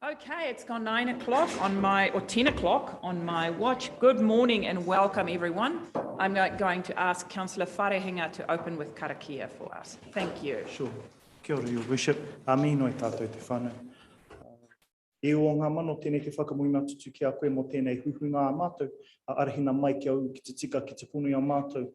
Okay, it's gone 9 o'clock on my, or 10 o'clock on my watch. Good morning and welcome everyone. I'm going to ask Councillor Wharehinga to open with Karakia for us. Thank you. Sure. Kia ora, Your Worship. Amino e tātou te whānau. E o ngā mano tēnei te whakamoina tutu ki a koe mo tēnei huhunga a mātou. Arahina mai ki au ki te tika ki te punu a mātou.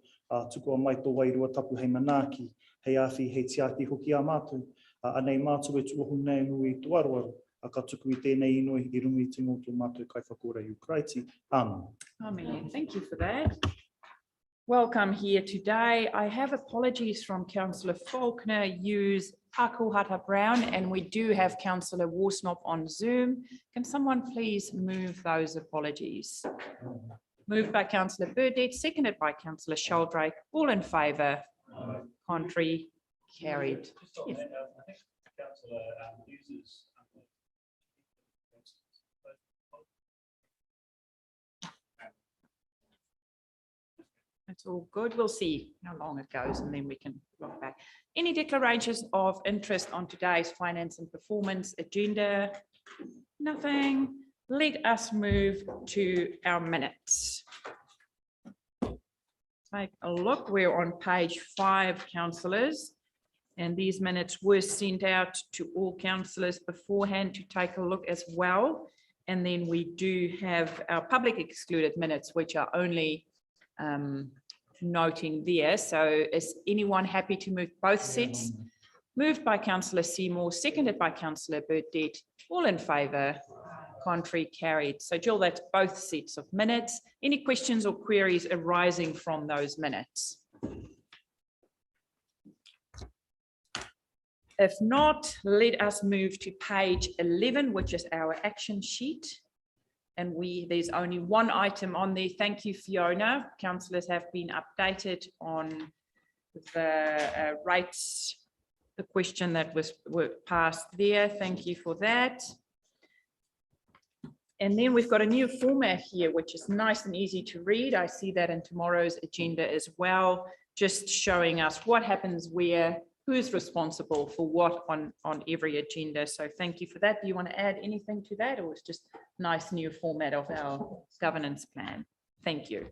Tuku a mai tō wairua tapu hei manaaki. Hei awhi hei tiati hoki a mātou. Anei mātou e tuahu nei nui i tuaruaru. Ka tuku I tēnei inoi I rungu I te ngoto mātou kai whakora Ukraiti. Amen. Amen. Thank you for that. Welcome here today. I have apologies from Councillor Faulkner, use Akuhata Brown, and we do have Councillor Warsnop on Zoom. Can someone please move those apologies? Moved by Councillor Burdett, seconded by Councillor Sheldrake. All in favour? Contrary? Carried. Yes. I think Councillor uses It's all good. We'll see how long it goes and then we can look back. Any declarations of interest on today's finance and performance agenda? Nothing. Let us move to our minutes. Take a look. We're on page 5, councillors, and these minutes were sent out to all councillors beforehand to take a look as well. And then we do have our public excluded minutes, which are only noting there. So is anyone happy to move both sets? Moved by Councillor Seymour, seconded by Councillor Burdett. All in favour? Contrary? Carried. So Jill, that's both sets of minutes. Any questions or queries arising from those minutes? If not, let us move to page 11, which is our action sheet. And there's only one item on there. Thank you, Fiona. Councillors have been updated on the rates, the question that was passed there. Thank you for that. And then we've got a new format here, which is nice and easy to read. I see that in tomorrow's agenda as well, just showing us what happens where, who's responsible for what on every agenda. So thank you for that. Do you want to add anything to that, or it's just nice new format of our governance plan? Thank you.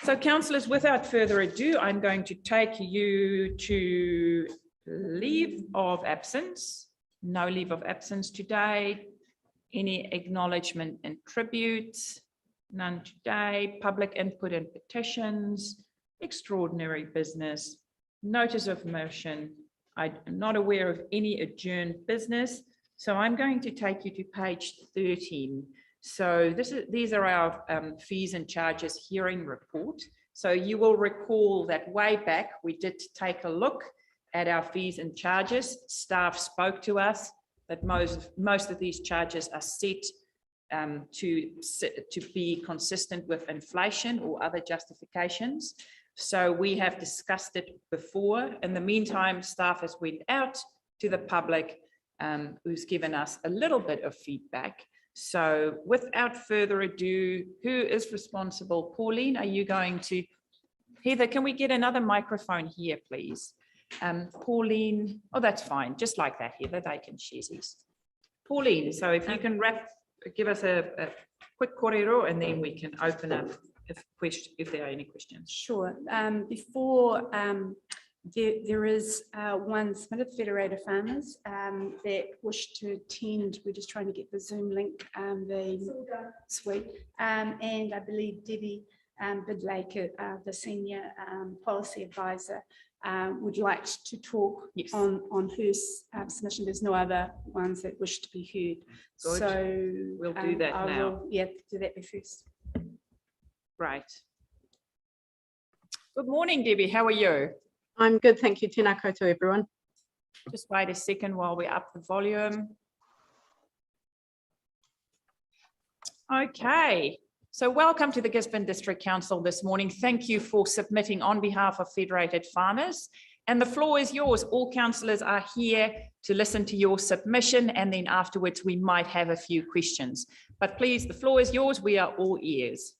So councillors, without further ado, I'm going to take you to leave of absence. No leave of absence today. Any acknowledgement and tributes? None today. Public input and petitions. Extraordinary business. Notice of motion. I am not aware of any adjourned business. So I'm going to take you to page 13. So these are our fees and charges hearing report. So you will recall that way back, we did take a look at our fees and charges. Staff spoke to us that most of these charges are set to be consistent with inflation or other justifications. So we have discussed it before. In the meantime, staff has went out to the public, who's given us a little bit of feedback. So without further ado, who is responsible? Pauline, are you going to? Heather, can we get another microphone here, please? Pauline, oh, that's fine. Just like that, Heather, they can share these. Pauline, so if you can give us a quick kōrero, and then we can open up if there are any questions. Sure. Before there is one submitted Federated Farmers that wish to attend. We're just trying to get the Zoom link. Sweet. And I believe Debbie Bidlaker, the senior policy advisor, would like to talk. Yes. on her submission. There's no other ones that wish to be heard. Good. So we'll do that now. Do that first. Right. Good morning, Debbie. How are you? I'm good, thank you. Tēnā koutou, everyone. Just wait a second while we up the volume. Okay. So welcome to the Gisborne District Council this morning. Thank you for submitting on behalf of Federated Farmers. And the floor is yours. All councillors are here to listen to your submission, and then afterwards we might have a few questions. But please, the floor is yours. We are all ears.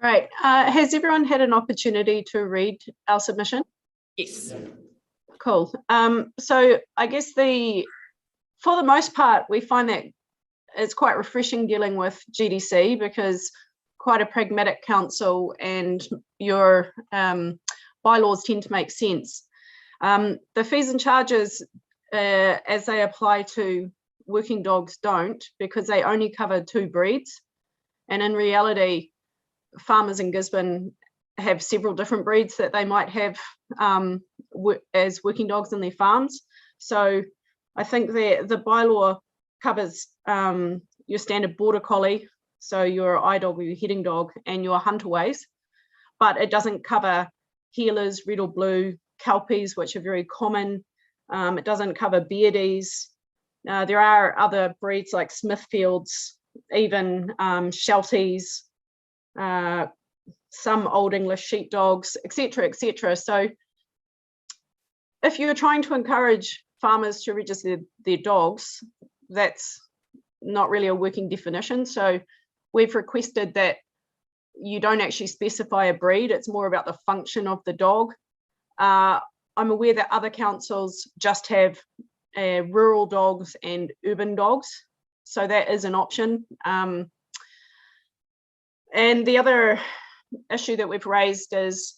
Great. Has everyone had an opportunity to read our submission? Yes. Cool. So I guess the for the most part, we find that it's quite refreshing dealing with GDC because quite a pragmatic council and your bylaws tend to make sense. The fees and charges as they apply to working dogs don't, because they only cover 2 breeds. And in reality, farmers in Gisborne have several different breeds that they might have as working dogs in their farms. So I think that the bylaw covers your standard border collie, so your eye dog or your heading dog, and your hunterways, but it doesn't cover heelers, red or blue, kelpies, which are very common. It doesn't cover beardies. There are other breeds like Smithfields, even Shelties, some Old English sheepdogs, etc., etc. So if you're trying to encourage farmers to register their dogs, that's not really a working definition. So we've requested that you don't actually specify a breed. It's more about the function of the dog. I'm aware that other councils just have rural dogs and urban dogs. So that is an option. And the other issue that we've raised is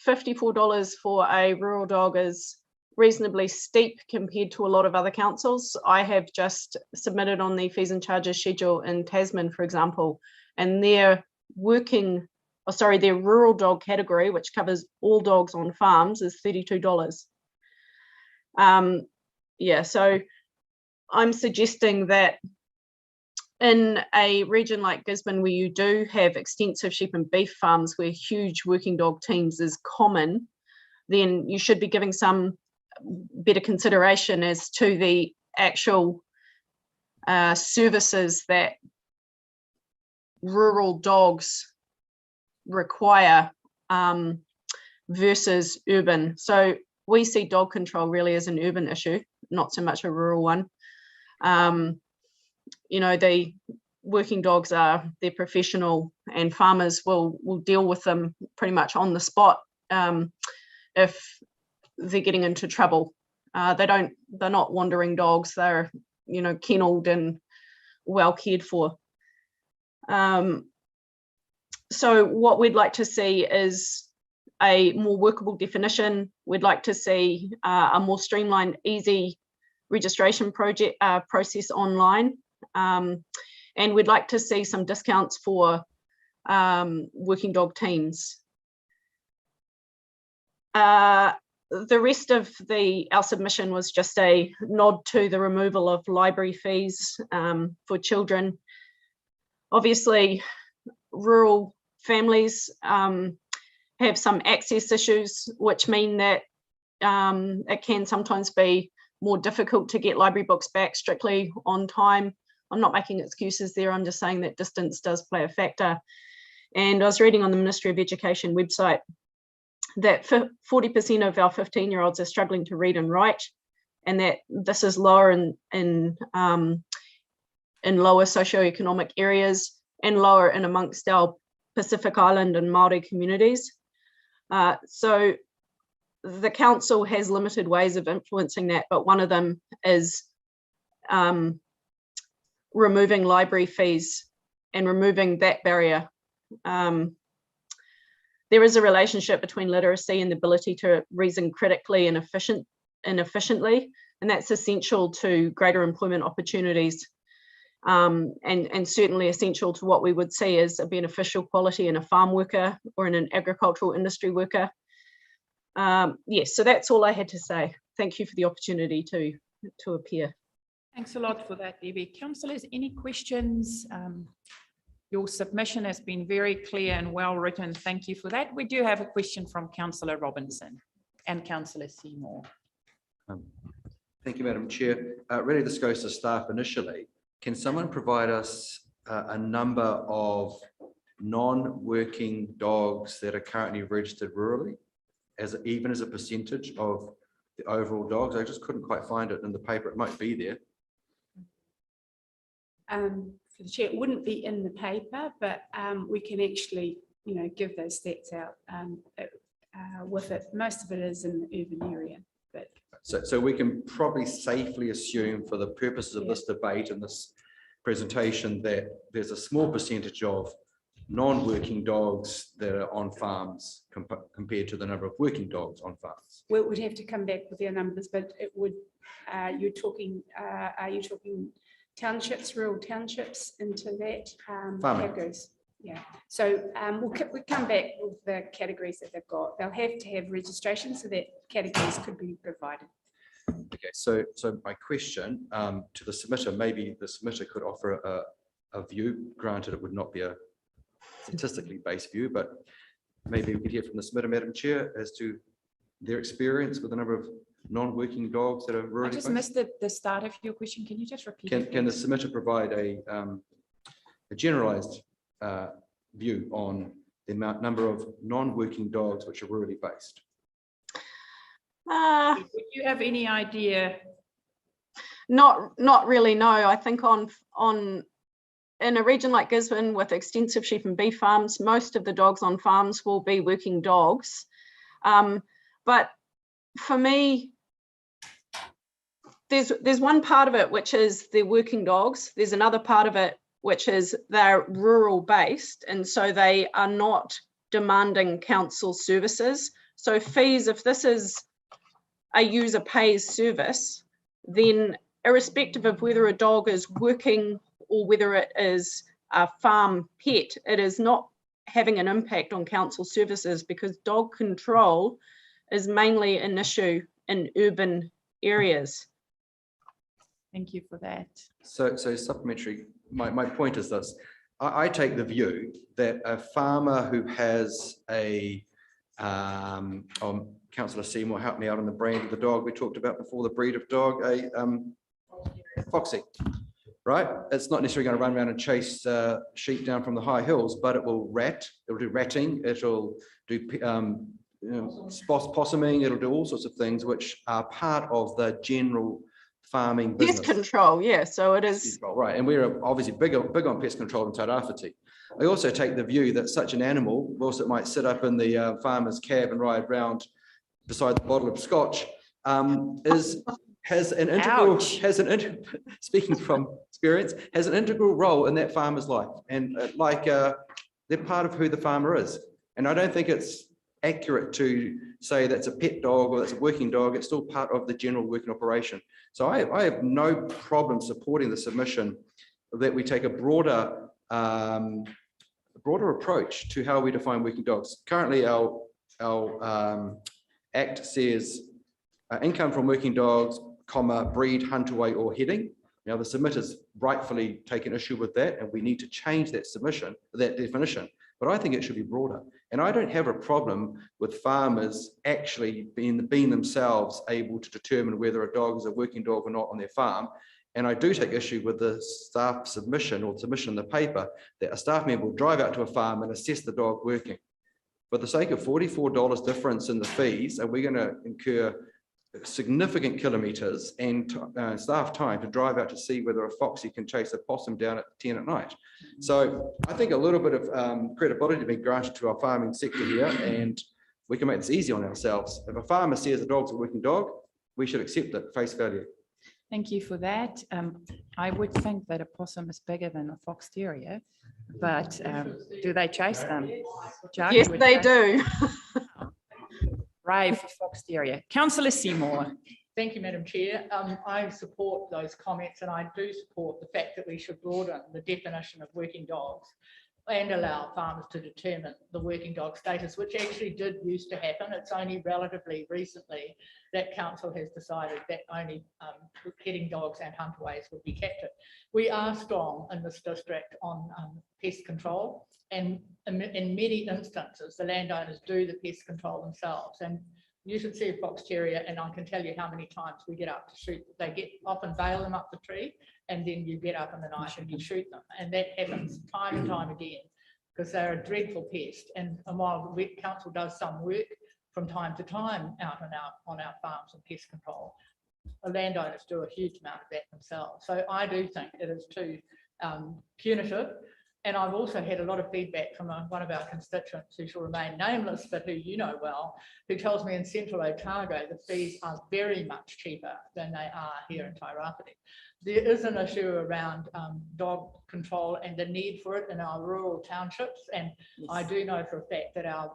$54 for a rural dog is reasonably steep compared to a lot of other councils. I have just submitted on the fees and charges schedule in Tasman, for example, and their their rural dog category, which covers all dogs on farms, is $32. Yeah, so I'm suggesting that in a region like Gisborne, where you do have extensive sheep and beef farms where huge working dog teams is common, then you should be giving some better consideration as to the actual services that rural dogs require versus urban. So we see dog control really as an urban issue, not so much a rural one. You know, the working dogs they're professional, and farmers will deal with them pretty much on the spot if they're getting into trouble. They're not wandering dogs. They're, you know, kennelled and well cared for. So what we'd like to see is a more workable definition. We'd like to see a more streamlined, easy registration process online. And we'd like to see some discounts for working dog teams. The rest of our submission was just a nod to the removal of library fees for children. Obviously, rural families have some access issues, which mean that it can sometimes be more difficult to get library books back strictly on time. I'm not making excuses there, I'm just saying that distance does play a factor. And I was reading on the Ministry of Education website that 40% of our 15-year-olds are struggling to read and write, and that this is lower in lower socioeconomic areas and lower in amongst our Pacific Island and Māori communities. So the council has limited ways of influencing that, but one of them is removing library fees and removing that barrier. There is a relationship between literacy and the ability to reason critically and efficiently, and that's essential to greater employment opportunities, and certainly essential to what we would see as a beneficial quality in a farm worker or in an agricultural industry worker. Yes, so that's all I had to say. Thank you for the opportunity to appear. Thanks a lot for that, Debbie. Councillors, any questions? Your submission has been very clear and well written. Thank you for that. We do have a question from Councillor Robinson and Councillor Seymour. Thank you, Madam Chair. Really, this goes to staff initially. Can someone provide us a number of non-working dogs that are currently registered rurally, even as a percentage of the overall dogs? I just couldn't quite find it in the paper. It might be there. For the chair, it wouldn't be in the paper, but we can actually, you know, give those stats out with it. Most of it is in the urban area, but So we can probably safely assume for the purposes of this debate and this presentation that there's a small percentage of non-working dogs that are on farms compared to the number of working dogs on farms. We would have to come back with their numbers, but it would, are you talking townships, rural townships into that? Farming. Categories? Yeah, so we'll come back with the categories that they've got. They'll have to have registration so that categories could be provided. Okay, so my question to the submitter, maybe the submitter could offer a view, granted it would not be a statistically based view, but maybe we could hear from the submitter, Madam Chair, as to their experience with the number of non-working dogs that are I rurally just based. missed the start of your question. Can you just repeat? it, Can the please? submitter provide a generalized view on the number of non-working dogs which are rurally based? Would you have any idea? Not really, no. I think in a region like Gisborne with extensive sheep and beef farms, most of the dogs on farms will be working dogs. But for me, there's one part of it which is they're working dogs. There's another part of it which is they're rural based, and so they are not demanding council services. So fees, if this is a user pays service, then irrespective of whether a dog is working or whether it is a farm pet, it is not having an impact on council services because dog control is mainly an issue in urban areas. Thank you for that. So supplementary, my point is this. I take the view that a farmer who has a, Councillor Seymour, help me out on the brand of the dog we talked about before, the breed of dog, a Foxy, right? It's not necessarily going to run around and chase sheep down from the high hills, but it will it'll do ratting, it'll do possuming, it'll do all sorts of things which are part of the general farming business. Pest control, yeah, so it is. Right, and we're obviously big on pest control in Tairāwhiti. I also take the view that such an animal, whilst it might sit up in the farmer's cab and ride round beside the bottle of scotch, has an integral, speaking from experience, has an integral role in that farmer's life, and they're part of who the farmer is. And I don't think it's accurate to say that's a pet dog or that's a working dog. It's still part of the general working operation. So I have no problem supporting the submission that we take a broader approach to how we define working dogs. Currently, our Act says income from working dogs, breed, hunt away, or heading. Now, the submitter's rightfully taken issue with that, and we need to change that definition. But I think it should be broader. And I don't have a problem with farmers actually being themselves able to determine whether a dog is a working dog or not on their farm. And I do take issue with the staff submission or submission in the paper that a staff member will drive out to a farm and assess the dog working. For the sake of $44 difference in the fees, and we're going to incur significant kilometres and staff time to drive out to see whether a foxy can chase a possum down at 10 at night. So I think a little bit of credibility to be granted to our farming sector here, and we can make this easy on ourselves. If a farmer says a dog's a working dog, we should accept it at face value. Thank you for that. I would think that a possum is bigger than a fox terrier, but do they chase them? Jackie, Yes, would they do. Brave for fox terrier. Councillor Seymour. Thank you, Madam Chair. I support those comments, and I do support the fact that we should broaden the definition of working dogs and allow farmers to determine the working dog status, which actually did used to happen. It's only relatively recently that council has decided that only heading dogs and huntaways would be captive. We are strong in this district on pest control, and in many instances, the landowners do the pest control themselves. And you should see a fox terrier, and I can tell you how many times we get up to shoot. They often bail them up the tree, and then you get up in the night and you shoot them. And that happens time and time again because they're a dreadful pest. And while the council does some work from time to time on our farms and pest control, the landowners do a huge amount of that themselves. So I do think it is too punitive And I've also had a lot of feedback from one of our constituents who shall remain nameless, but who you know well, who tells me in Central Otago the fees are very much cheaper than they are here in Tairāwhiti. There is an issue around dog control and the need for it in our rural townships. And Yes. I do know for a fact that our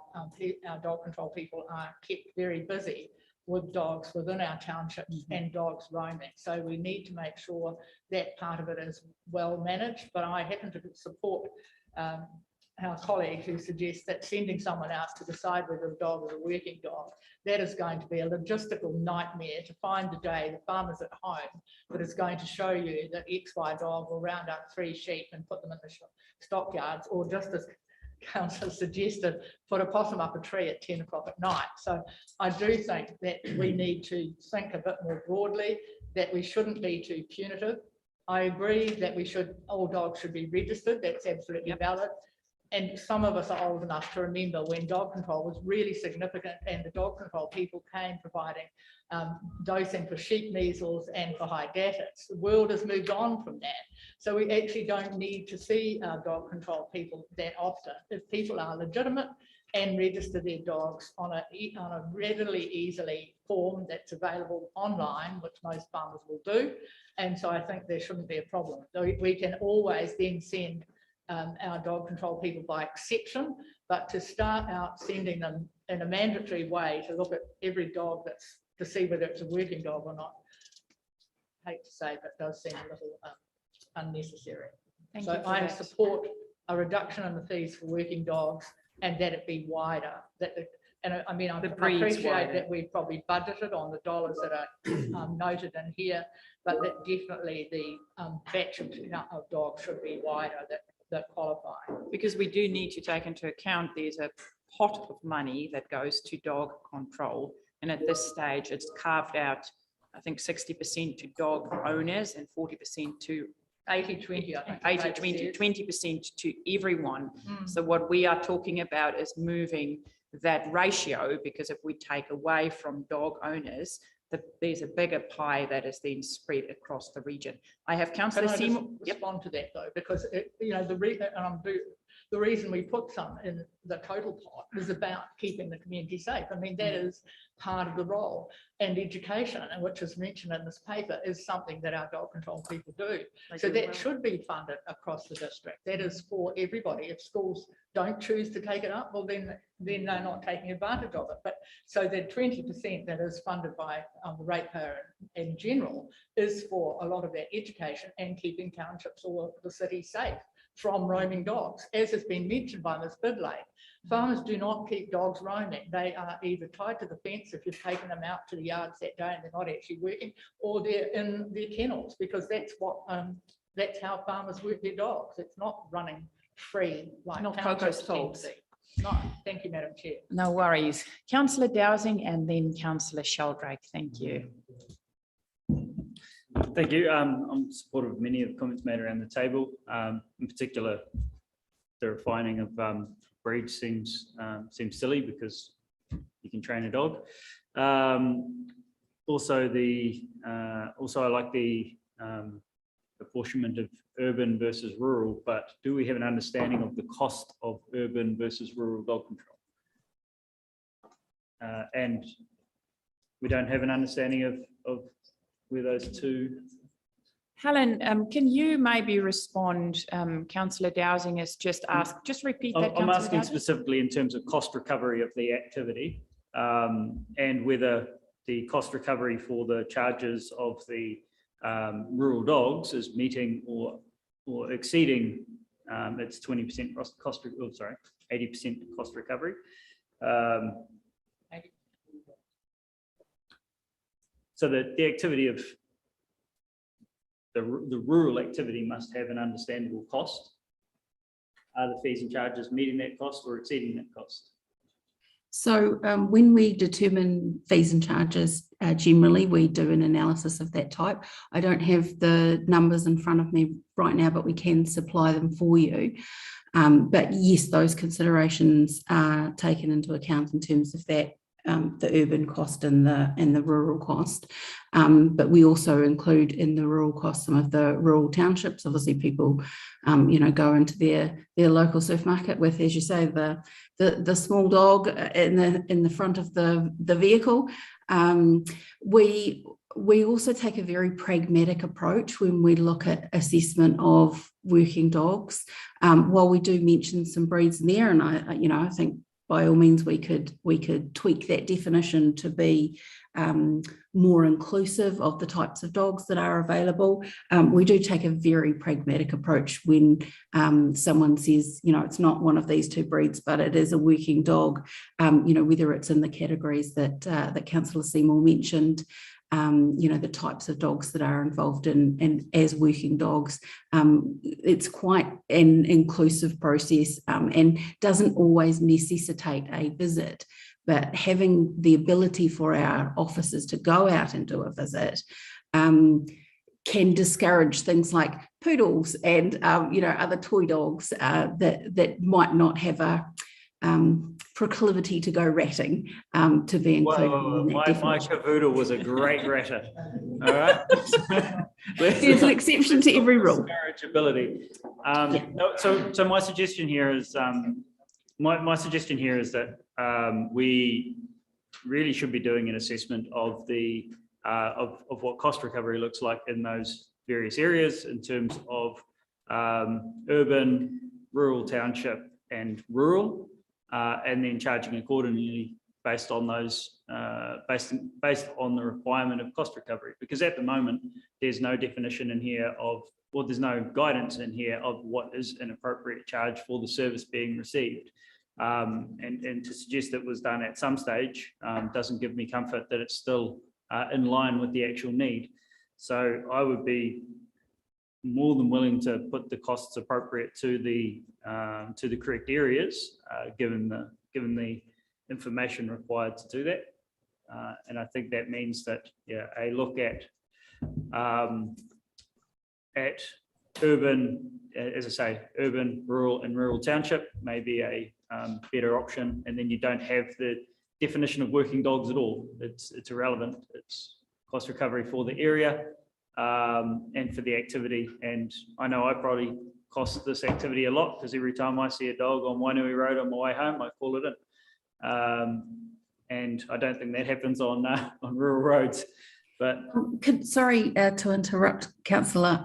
dog control people are kept very busy with dogs within our townships and dogs roaming. So we need to make sure that part of it is well managed. But I happen to support our colleague who suggests that sending someone out to decide whether the dog is a working dog, that is going to be a logistical nightmare to find the day the farmer's at home that is going to show you that XY dog will round up 3 sheep and put them in the stockyards, or just as councillor suggested, put a possum up a tree at 10 o'clock at night. So I do think that we need to think a bit more broadly, that we shouldn't be too punitive. I agree that all dogs should be registered. That's absolutely valid. And some of us are old enough to remember when dog control was really significant and the dog control people came providing dosing for sheep measles and for hydatids. The world has moved on from that. So we actually don't need to see our dog control people that often. If people are legitimate and register their dogs on a readily, easily form that's available online, which most farmers will do. And so I think there shouldn't be a problem. We can always then send our dog control people by exception, but to start out sending them in a mandatory way to look at every dog to see whether it's a working dog or not, I hate to say, but it does seem a little unnecessary. So I support a reduction in the fees for working dogs and that it be wider. I mean, I appreciate that we've probably budgeted on the dollars that are noted in here, but that definitely the batch of dogs should be wider that qualify. Because we do need to take into account there's a pot of money that goes to dog control. And at this stage, it's carved out, I think 60% to dog owners and 40% to 80-20, I think. 20% to everyone. So what we are talking about is moving that ratio, because if we take away from dog owners, there's a bigger pie that is then spread across the region. I have Councillor Seymour. Respond to that though, because the reason we put some in the total pot is about keeping the community safe. I mean, that is part of the role, and education, and which is mentioned in this paper, is something that our dog control people do. So that should be funded across the district. That is for everybody. If schools don't choose to take it up, well, then they're not taking advantage of it. But so that 20% that is funded by the ratepayer in general is for a lot of that education and keeping townships or the city safe from roaming dogs. As has been mentioned by Ms. Bidley, farmers do not keep dogs roaming. They are either tied to the fence if you've taken them out to the yards that day and they're not actually working, or they're in their kennels, because that's how farmers work their dogs. It's not running free like townships tend to. No, thank you, Madam Chair. No worries. Councillor Dowsing and then Councillor Sheldrake. Thank you. Thank you. I'm supportive of many of the comments made around the table. In particular, the refining of breed seems silly because you can train a dog. Also, I like the apportionment of urban versus rural, but do we have an understanding of the cost of urban versus rural dog control? And we don't have an understanding of where those two. Helen, can you maybe respond? Councillor Dowsing has just asked, just repeat that. I'm asking specifically in terms of cost recovery of the activity, and whether the cost recovery for the charges of the rural dogs is meeting or exceeding its 20% cost, 80% cost recovery. So that the activity of the rural activity must have an understandable cost. Are the fees and charges meeting that cost or exceeding that cost? So when we determine fees and charges, generally we do an analysis of that type. I don't have the numbers in front of me right now, but we can supply them for you. But yes, those considerations are taken into account in terms of that the urban cost and the rural cost. But we also include in the rural cost some of the rural townships. Obviously, people, go into their local supermarket with, as you say, the small dog in the front of the vehicle. We also take a very pragmatic approach when we look at assessment of working dogs. While we do mention some breeds in there, and I think by all means we could tweak that definition to be more inclusive of the types of dogs that are available. We do take a very pragmatic approach when someone says, it's not one of these two breeds, but it is a working dog, whether it's in the categories that Councillor Seymour mentioned. The types of dogs that are involved in as working dogs. It's quite an inclusive process and doesn't always necessitate a visit, but having the ability for our officers to go out and do a visit can discourage things like poodles and other toy dogs that might not have a proclivity to go ratting to be included in that my definition. cavoodle was a great ratter. All right. There's an exception to every rule. Discourageability. So my suggestion here is that we really should be doing an assessment of the of what cost recovery looks like in those various areas in terms of urban, rural, township, and rural. And then charging accordingly based on those, based on the requirement of cost recovery. Because at the moment, there's no definition in here there's no guidance in here of what is an appropriate charge for the service being received. And to suggest that was done at some stage doesn't give me comfort that it's still in line with the actual need. So I would be more than willing to put the costs appropriate to the correct areas, given the information required to do that. And I think that means that a look at urban, as I say, urban, rural, and rural township may be a better option. And then you don't have the definition of working dogs at all. It's irrelevant. It's cost recovery for the area. And for the activity. And I know I probably cost this activity a lot because every time I see a dog on Wainui Road on my way home, I call it in. And I don't think that happens on rural roads. But sorry to interrupt, Councillor.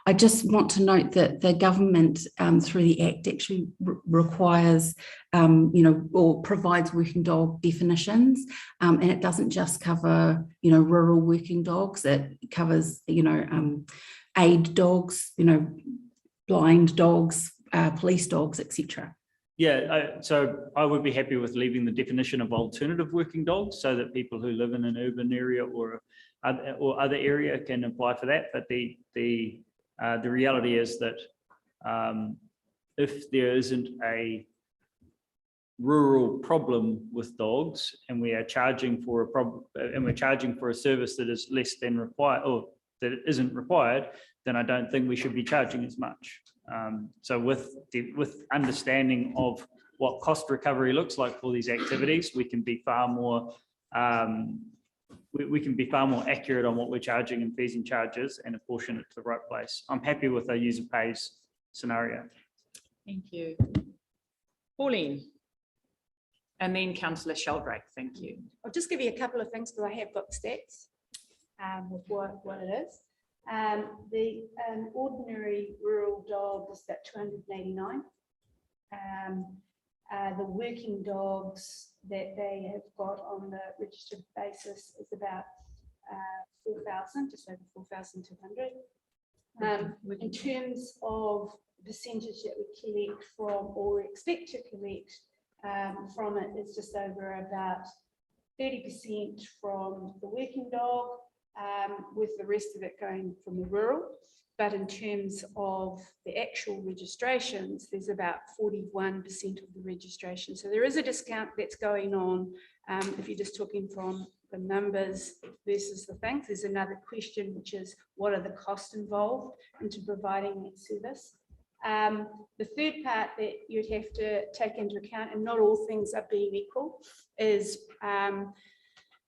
I just want to note that the government, through the Act, actually requires, or provides working dog definitions, and it doesn't just cover, rural working dogs. It covers, aid dogs, blind dogs, police dogs, etc. yeah, so I would be happy with leaving the definition of alternative working dogs so that people who live in an urban area or other area can apply for that. But the reality is that if there isn't a rural problem with dogs and we are charging for a service that is less than required or that isn't required, then I don't think we should be charging as much. So with understanding of what cost recovery looks like for these activities, we can be far more accurate on what we're charging in fees and charges and apportion it to the right place. I'm happy with a user pays scenario. Thank you. Pauline. And then Councillor Sheldrake, thank you. I'll just give you a couple of things because I have got the stats with what it is. The ordinary rural dog is about 289. The working dogs that they have got on the registered basis is about 4,000, just over 4,200. In terms of the percentage that we collect from or expect to collect from it, it's just over about 30% from the working dog, with the rest of it going from the rural. But in terms of the actual registrations, there's about 41% of the registration. So there is a discount that's going on if you're just talking from the numbers versus the things. There's another question, which is what are the costs involved into providing that service? The third part that you'd have to take into account, and not all things are being equal, is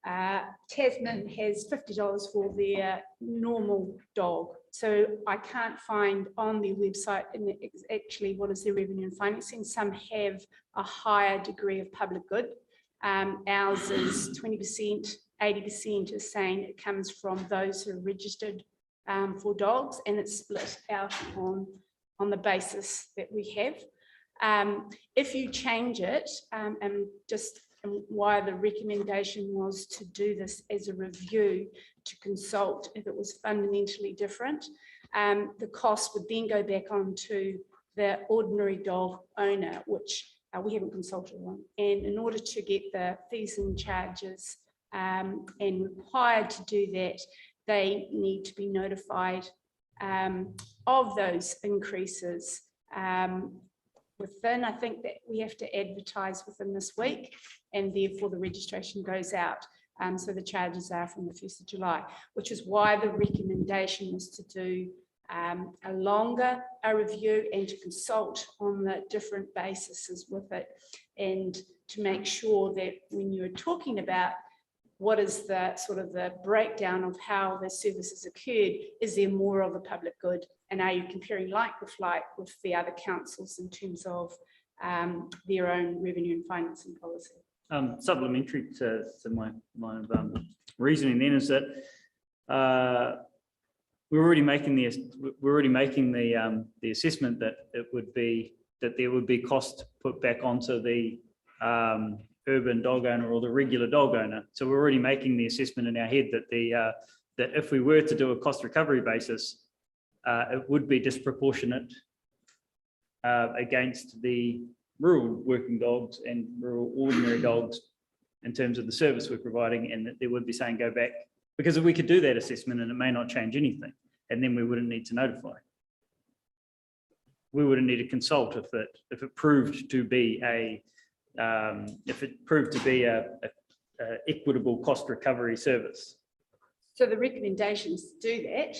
Tasman has $50 for their normal dog. So I can't find on their website actually what is their revenue and financing. Some have a higher degree of public good. Ours is 20%, 80% is saying it comes from those who are registered for dogs, and it's split out on the basis that we have. If you change it, and just why the recommendation was to do this as a review to consult if it was fundamentally different, the cost would then go back onto the ordinary dog owner, which we haven't consulted on. And in order to get the fees and charges and required to do that, they need to be notified of those increases within, I think that we have to advertise within this week, and therefore the registration goes out. So the charges are from the 1st of July, which is why the recommendation was to do a longer review and to consult on the different bases with it, and to make sure that when you're talking about what is the sort of the breakdown of how the services occurred, is there more of a public good, and are you comparing like with the other councils in terms of their own revenue and financing policy? Supplementary to my reasoning then is that we're already making the assessment that there would be cost put back onto the urban dog owner or the regular dog owner. So we're already making the assessment in our head that that if we were to do a cost recovery basis, it would be disproportionate against the rural working dogs and rural ordinary dogs in terms of the service we're providing, and that there would be saying go back, because if we could do that assessment and it may not change anything, and then we wouldn't need to notify. We wouldn't need to consult if it proved to be a equitable cost recovery service. So the recommendation is to do that,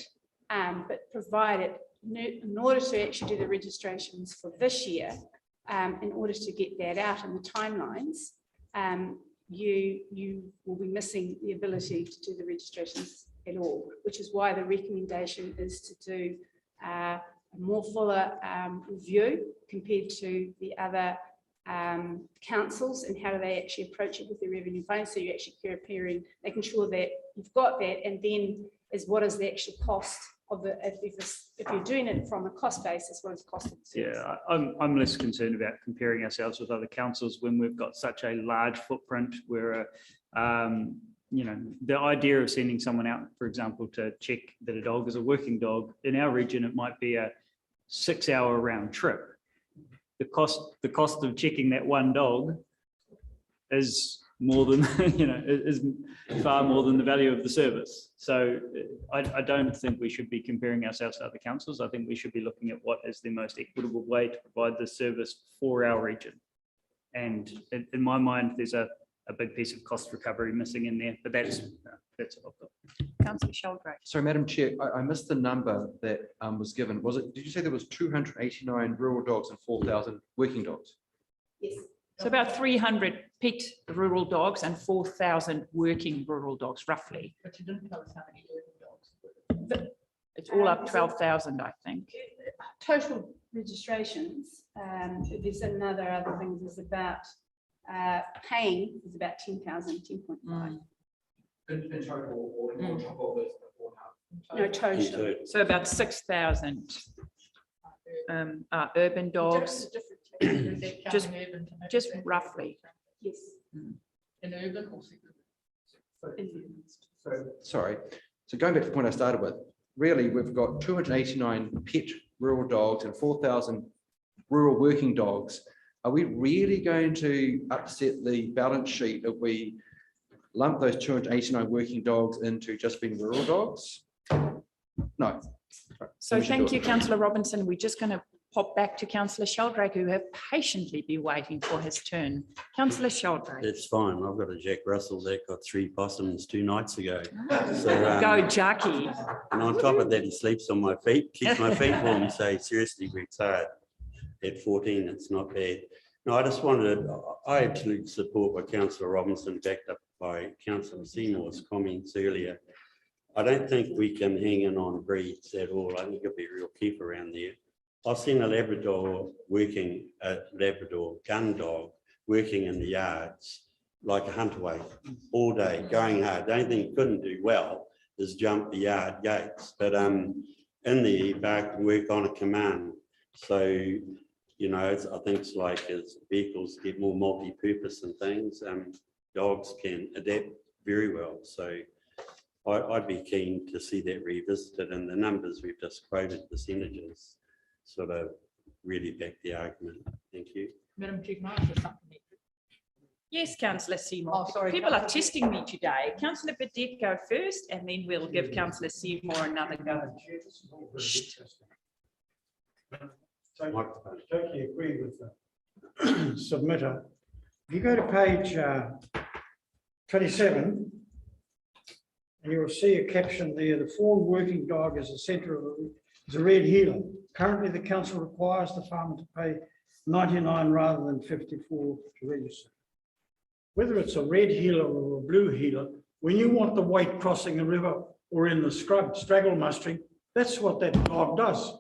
but provided in order to actually do the registrations for this year, in order to get that out in the timelines, you will be missing the ability to do the registrations at all, which is why the recommendation is to do a more fuller review compared to the other councils, and how do they actually approach it with their revenue finance. So you actually comparing, making sure that you've got that, and then is what is the actual cost of the, if you're doing it from a cost basis, what is the cost of the service? Yeah, I'm less concerned about comparing ourselves with other councils when we've got such a large footprint where you know, the idea of sending someone out, for example, to check that a dog is a working dog, in our region, it might be a 6-hour round trip. The cost of checking that one dog is more than, you know, is far more than the value of the service. So I don't think we should be comparing ourselves to other councils. I think we should be looking at what is the most equitable way to provide the service for our region. And in my mind, there's a big piece of cost recovery missing in there, but that's what I've got. Councillor Sheldrake. Sorry, Madam Chair, I missed the number that was given. Was it, did you say there was 289 rural dogs and 4,000 working dogs? Yes. So about 300 pet rural dogs and 4,000 working rural dogs, roughly. But you didn't tell us how many working dogs. It's all up 12,000, I think. Total registrations, there's other things, is about paying is about 10,000, 10.5. In total, or on top of this before now? No, total. So about 6,000 urban dogs, just roughly. Yes. In urban or Sorry. So going back to the point I started with, really, we've got 289 pet rural dogs and 4,000 rural working dogs. Are we really going to upset the balance sheet if we lump those 289 working dogs into just being rural dogs? No. So thank you, Councillor Robinson. We're just going to hop back to Councillor Sheldrake, who have patiently been waiting for his turn. Councillor Sheldrake. That's fine. I've got a Jack Russell that got 3 possums 2 nights ago. So, Go, Jackie. and on top of that, he sleeps on my feet, keeps my feet warm. So seriously, we're tired. At 14, it's not bad. No, I just wanted, I absolutely support what Councillor Robinson, backed up by Councillor Seymour's comments earlier. I don't think we can hang in on breeds at all. I think it'll be real keep around there. I've seen a Labrador working, a Labrador gun dog working in the yards like a huntaway all day, going hard. The only thing he couldn't do well is jump the yard gates, but in there he barked and work on a command. So, you know, I think it's like as vehicles get more multi-purpose and things, dogs can adapt very well. So I'd be keen to see that revisited, and the numbers we've just quoted, percentages, sort of really back the argument. Thank you. Madam Chief, may I ask something? Yes, Councillor Seymour. Oh, sorry, People are Councillor. testing me today. Councillor Badet go first, and then we'll give Councillor Seymour another go. Totally agree with the submitter. If you go to page 27, and you'll see a caption there, the fawn working dog is the centre of is a red heeler. Currently, the council requires the farmer to pay 99 rather than 54 to register. Whether it's a red heeler or a blue heeler, when you want the weight crossing the river or in the scrub, straggle mustering, that's what that dog does.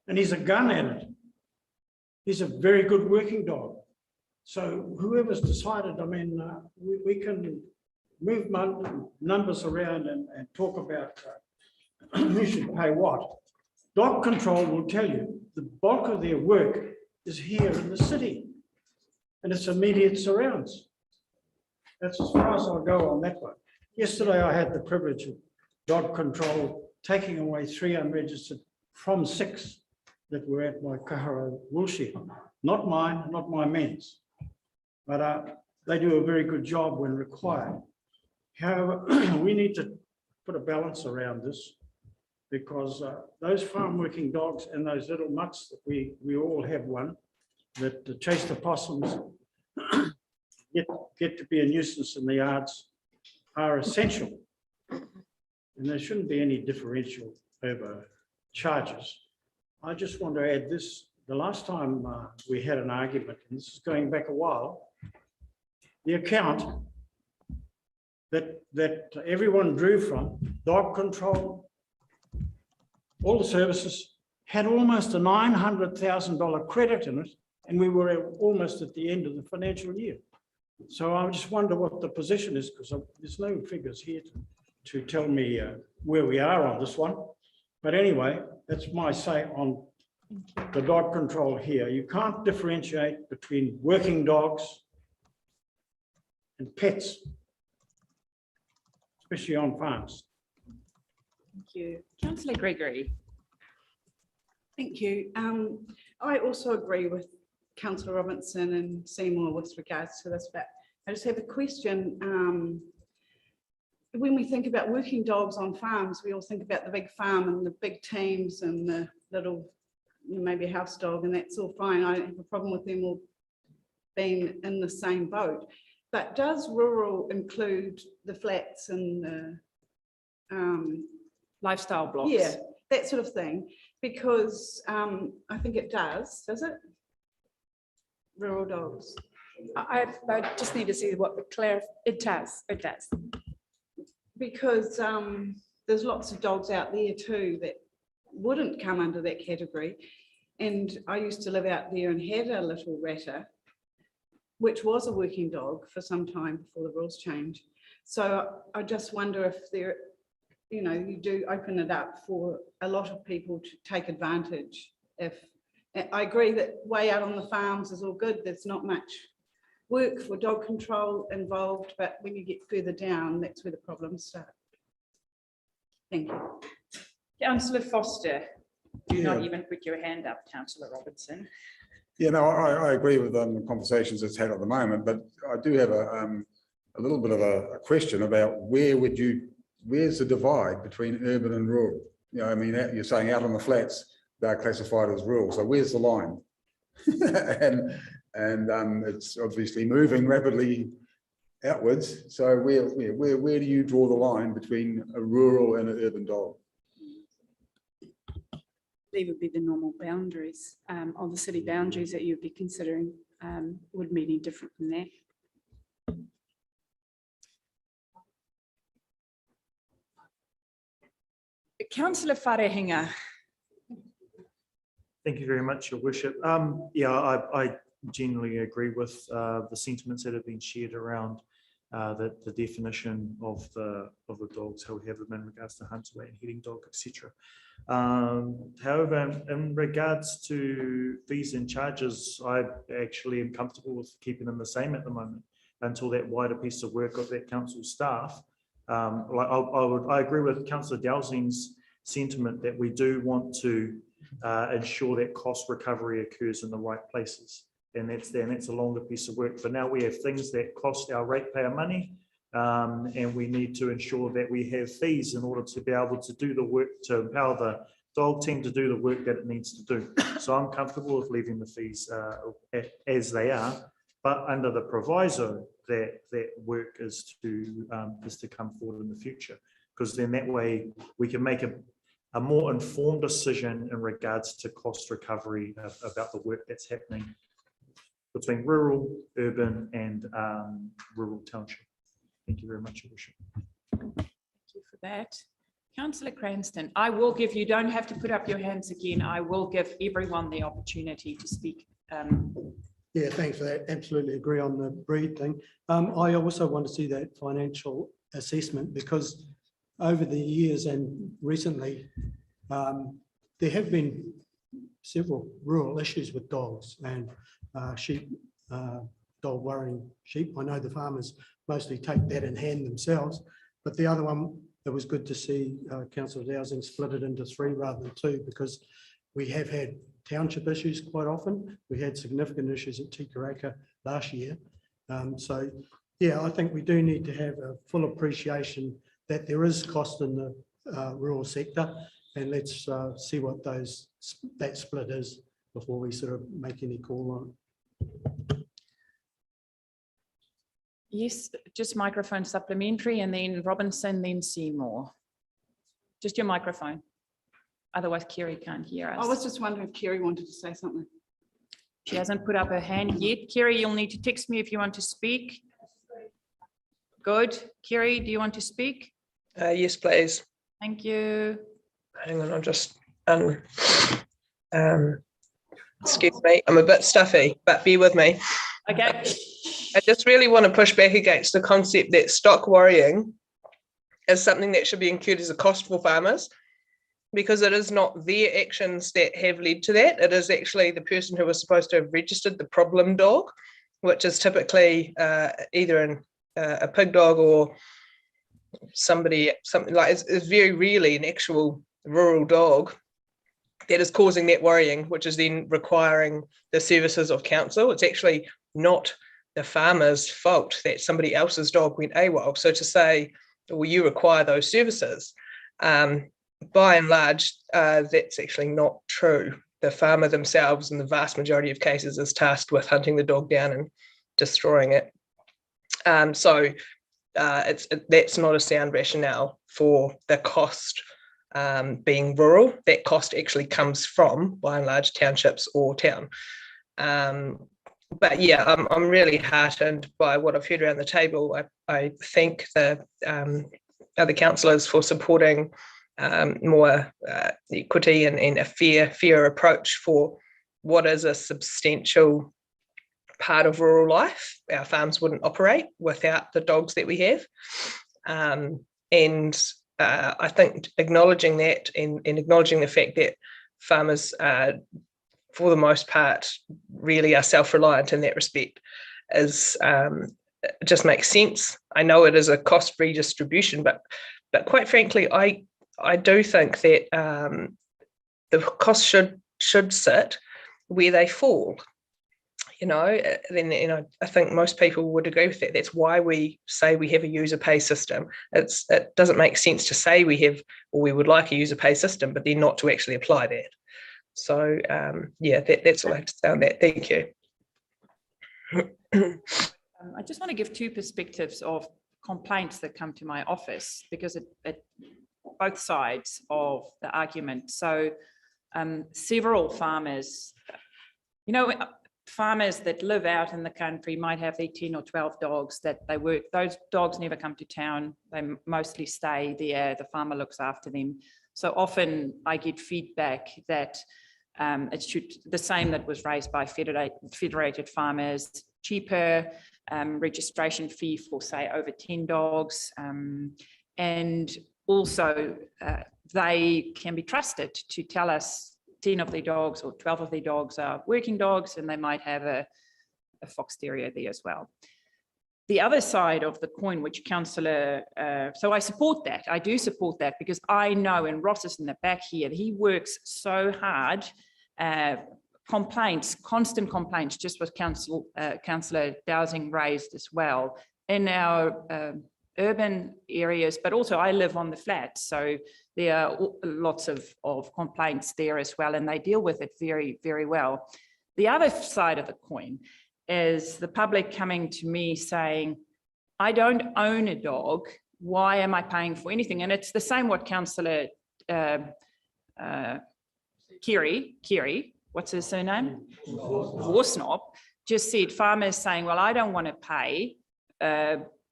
And he's a gun at it. He's a very good working dog. So whoever's decided, I mean, we can move numbers around and talk about who should pay what. Dog control will tell you the bulk of their work is here in the city and its immediate surrounds. That's as far as I'll go on that one. Yesterday, I had the privilege of dog control taking away 3 unregistered from 6 that were at my Kahara woolshed. Not mine, not my men's, but they do a very good job when required. However, we need to put a balance around this, because those farm working dogs and those little mutts that we all have one that chase the possums get to be a nuisance in the yards are essential, and there shouldn't be any differential over charges. I just want to add this. The last time we had an argument, and this is going back a while, the account that everyone drew from, dog control, all the services, had almost a $900,000 credit in it, and we were almost at the end of the financial year. So I just wonder what the position is, because there's no figures here to tell me where we are on this one. But anyway, that's my say on the dog control here. You can't differentiate between working dogs and pets, especially on farms. Thank you. Councillor Gregory. Thank you. I also agree with Councillor Robinson and Seymour with regards to this, but I just have a question. When we think about working dogs on farms, we all think about the big farm and the big teams and the little, maybe house dog, and that's all fine. I don't have a problem with them all being in the same boat. But does rural include the flats and the Lifestyle blocks. yeah, that sort of thing? Because I think it does it? Rural dogs. I just need to see what the it does. Because there's lots of dogs out there too that wouldn't come under that category. And I used to live out there and had a little ratter, which was a working dog for some time before the rules changed. So I just wonder if there, you know, you do open it up for a lot of people to take advantage. If I agree that way out on the farms is all good, there's not much work for dog control involved, but when you get further down, that's where the problems start. Thank you. Councillor Foster, do not even put your hand up, Councillor Robinson. Yeah, no, I agree with the conversations it's had at the moment, but I do have a little bit of a question about where's the divide between urban and rural? You know, I mean, you're saying out on the flats, they're classified as rural. So where's the line? and it's obviously moving rapidly outwards. So where do you draw the line between a rural and an urban dog? They would be the normal boundaries of the city boundaries that you'd be considering. Would be any different from that? Councillor Wharehinga. Thank you very much, Your Worship. Yeah, I generally agree with the sentiments that have been shared around the definition of the dogs, how we have them in regards to hunter and heading dog, etc. However, in regards to fees and charges, I actually am comfortable with keeping them the same at the moment until that wider piece of work of that council staff. I agree with Councillor Dowsing's sentiment that we do want to ensure that cost recovery occurs in the right places. And that's a longer piece of work. For now, we have things that cost our ratepayer money, and we need to ensure that we have fees in order to be able to do the work, to empower the dog team to do the work that it needs to do. So I'm comfortable with leaving the fees as they are, but under the proviso that work is to come forward in the future, because then that way we can make a more informed decision in regards to cost recovery about the work that's happening between rural, urban, and rural township. Thank you very much, Your Worship. Thank you for that. Councillor Cranston, I will give you, don't have to put up your hands again. I will give everyone the opportunity to speak. Yeah, thanks for that. Absolutely agree on the breed thing. I also want to see that financial assessment, because over the years and recently, there have been several rural issues with dogs and sheep, dog worrying sheep. I know the farmers mostly take that in hand themselves, but the other one, it was good to see Councillor Dowsing split it into 3 rather than 2, because we have had township issues quite often. We had significant issues at Karakia last year. So yeah, I think we do need to have a full appreciation that there is cost in the rural sector, and let's see what that split is before we sort of make any call on it. Yes, just microphone supplementary, and then Robinson, then Seymour. Just your microphone. Otherwise, Kerry can't hear us. I was just wondering if Kerry wanted to say something. She hasn't put up her hand yet. Kerry, you'll need to text me if you want to speak. Good. Kerry, do you want to speak? Yes, please. Thank you. Hang on, I'll just excuse me, I'm a bit stuffy, but bear with me. Okay. I just really want to push back against the concept that stock worrying is something that should be incurred as a cost for farmers, because it is not their actions that have led to that. It is actually the person who was supposed to have registered the problem dog, which is typically either a pig dog or something like it's very rarely an actual rural dog that is causing that worrying, which is then requiring the services of council. It's actually not the farmer's fault that somebody else's dog went AWOL. So to say, well, you require those services, by and large, that's actually not true. The farmer themselves, in the vast majority of cases, is tasked with hunting the dog down and destroying it. So that's not a sound rationale for the cost being rural. That cost actually comes from, by and large, townships or town. But yeah, I'm really heartened by what I've heard around the table. I thank the other councillors for supporting more equity and a fair approach for what is a substantial part of rural life. Our farms wouldn't operate without the dogs that we have. And I think acknowledging that and acknowledging the fact that farmers, for the most part, really are self-reliant in that respect is just makes sense. I know it is a cost redistribution, but quite frankly, I do think that the costs should sit where they fall. Then I think most people would agree with that. That's why we say we have a user pay system. It doesn't make sense to say we have, or we would like a user pay system, but then not to actually apply that. So yeah, that's all I have to say on that. Thank you. I just want to give two perspectives of complaints that come to my office, because it both sides of the argument. So several farmers, you know, farmers that live out in the country might have their 10 or 12 dogs that they work. Those dogs never come to town. They mostly stay there. The farmer looks after them. So often I get feedback that it should, the same that was raised by federated farmers, cheaper registration fee for, say, over 10 dogs. And also they can be trusted to tell us 10 of their dogs or 12 of their dogs are working dogs, and they might have a fox terrier there as well. The other side of the coin, which Councillor, so I support that. I do support that, because I know, and Ross is in the back here, he works so hard. Complaints, constant complaints, just what Councillor Dowsing raised as well in our urban areas, but also I live on the flat, so there are lots of complaints there as well, and they deal with it very, very well. The other side of the coin is the public coming to me saying, I don't own a dog, why am I paying for anything? And it's the same what Councillor Kiri, what's his surname? Worsnop just said, farmers saying, well, I don't want to pay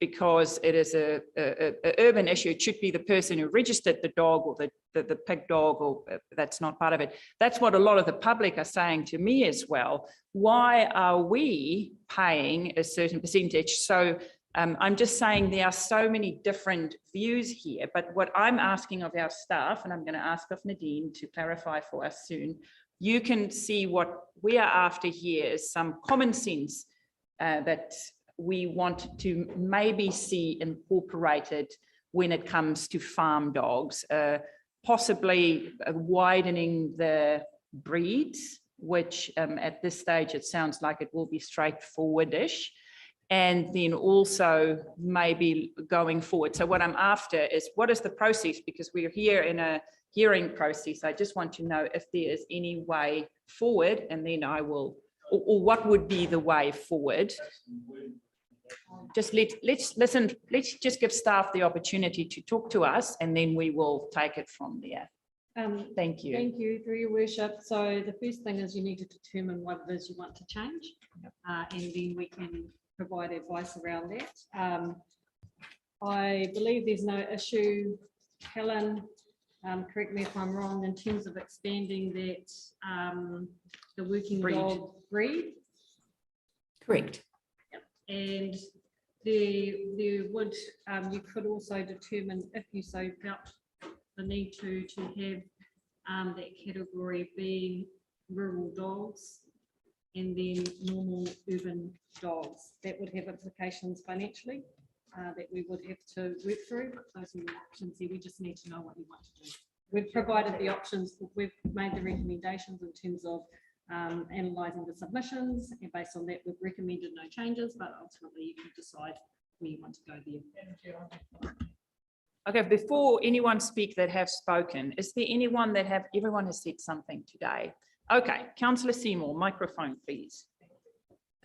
because it is a urban issue. It should be the person who registered the dog or the pig dog, or that's not part of it. That's what a lot of the public are saying to me as well. Why are we paying a certain percentage? So I'm just saying there are so many different views here, but what I'm asking of our staff, and I'm going to ask of Nadine to clarify for us soon, you can see what we are after here is some common sense that we want to maybe see incorporated when it comes to farm dogs, possibly widening the breeds, which at this stage, it sounds like it will be straightforward-ish. And then also maybe going forward. So what I'm after is, what is the process? Because we're here in a hearing process. I just want to know if there is any way forward, and then I will, or what would be the way forward. Just let's listen, let's just give staff the opportunity to talk to us, and then we will take it from there. Thank you. Thank you, through your worship. So the first thing is you need to determine what it is you want to change, and then we can provide advice around that. I believe there's no issue, Helen, correct me if I'm wrong, in terms of expanding that the working dog breed. Correct. And there would, you could also determine, if you so felt the need to have that category being rural dogs and then normal urban dogs. That would have implications financially that we would have to work through. Those are the options here. We just need to know what you want to do. We've provided the options, we've made the recommendations in terms of analysing the submissions, and based on that we've recommended no changes, but ultimately you can decide where you want to go there. Okay, before anyone speak that have spoken, is there anyone that have, everyone has said something today? Okay, Councillor Seymour, microphone please.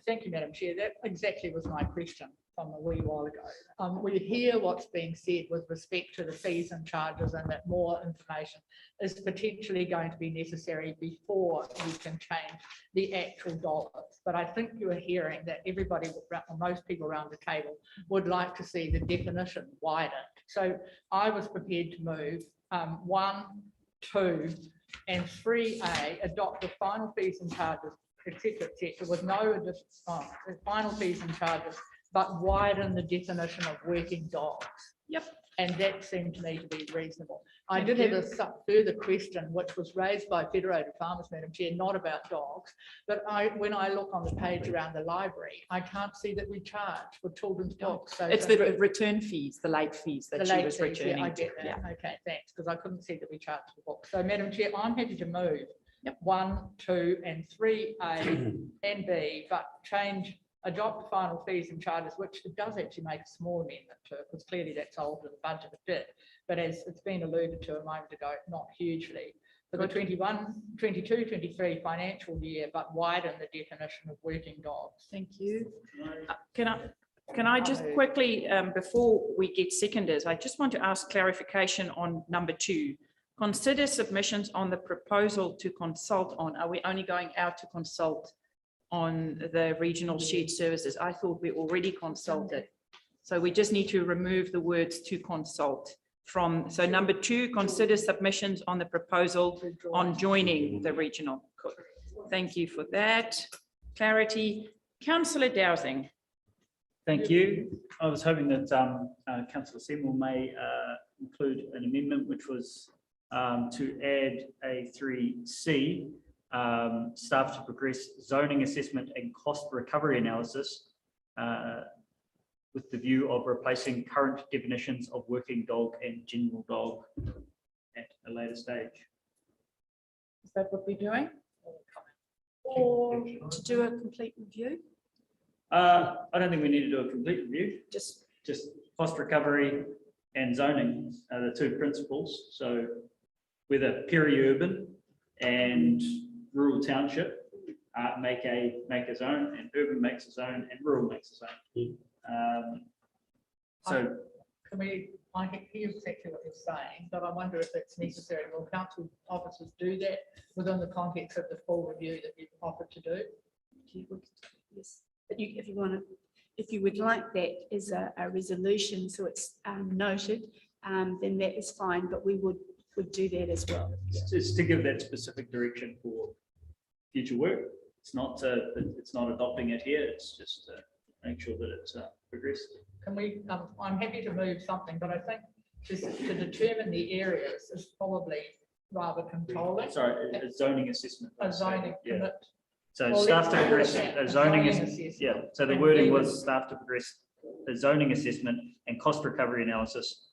Thank you, Madam Chair. That exactly was my question from a wee while ago. We hear what's being said with respect to the fees and charges, and that more information is potentially going to be necessary before you can change the actual dollars. But I think you are hearing that everybody, or most people around the table, would like to see the definition widened. So I was prepared to move 1, 2, and 3A, adopt the final fees and charges, etc., with no final fees and charges, but widen the definition of working dogs. Yep. And that seemed to me to be reasonable. I did have a further question, which was raised by Federated Farmers, Madam Chair, not about dogs, but when I look on the page around the library, I can't see that we charge for children's books. So it's the return fees, the late fees that she was returning. Yeah, I get that. Yeah. Okay, thanks, because I couldn't see that we charge for books. So, Madam Chair, I'm happy to move 1, 2, and 3A and B, but adopt the final fees and charges, which it does actually make a small amendment to, because clearly that's over the budget a bit, but as it's been alluded to a moment ago, not hugely. for the 22-23 financial year, but widen the definition of working dogs. Thank you. Can I just quickly, before we get seconders, I just want to ask clarification on number 2. Consider submissions on the proposal to consult on. Are we only going out to consult on the regional shared services? I thought we already consulted. So we just need to remove the words to consult from. So number 2, consider submissions on the proposal on joining the regional. Thank you for that clarity. Councillor Dowsing. Thank you. I was hoping that Councillor Seymour may include an amendment which was to add a 3C, staff to progress zoning assessment and cost recovery analysis with the view of replacing current definitions of working dog and general dog at a later stage. Is that what we're doing? Or to do a complete review? I don't think we need to do a complete review. Just Cost recovery and zoning are the 2 principles. So whether peri-urban and rural township make a zone, and urban makes a zone, and rural makes a zone. So I can hear exactly what you're saying, but I wonder if it's necessary. Will council officers do that within the context of the full review that you've offered to do? Yes, but if you want to, if you would like that as a resolution, so it's noted, then that is fine, but we would do that as well. it's to give that specific direction for future work. It's not adopting it here. It's just to make sure that it's progressed. Can we? I'm happy to move something, but I think just to determine the areas is probably rather controlling. Sorry, a zoning assessment. A zoning commit. So Well, staff to let's progress call it a that, zoning assessment. yeah. So the And wording leave was it- staff to progress a zoning assessment and cost recovery analysis.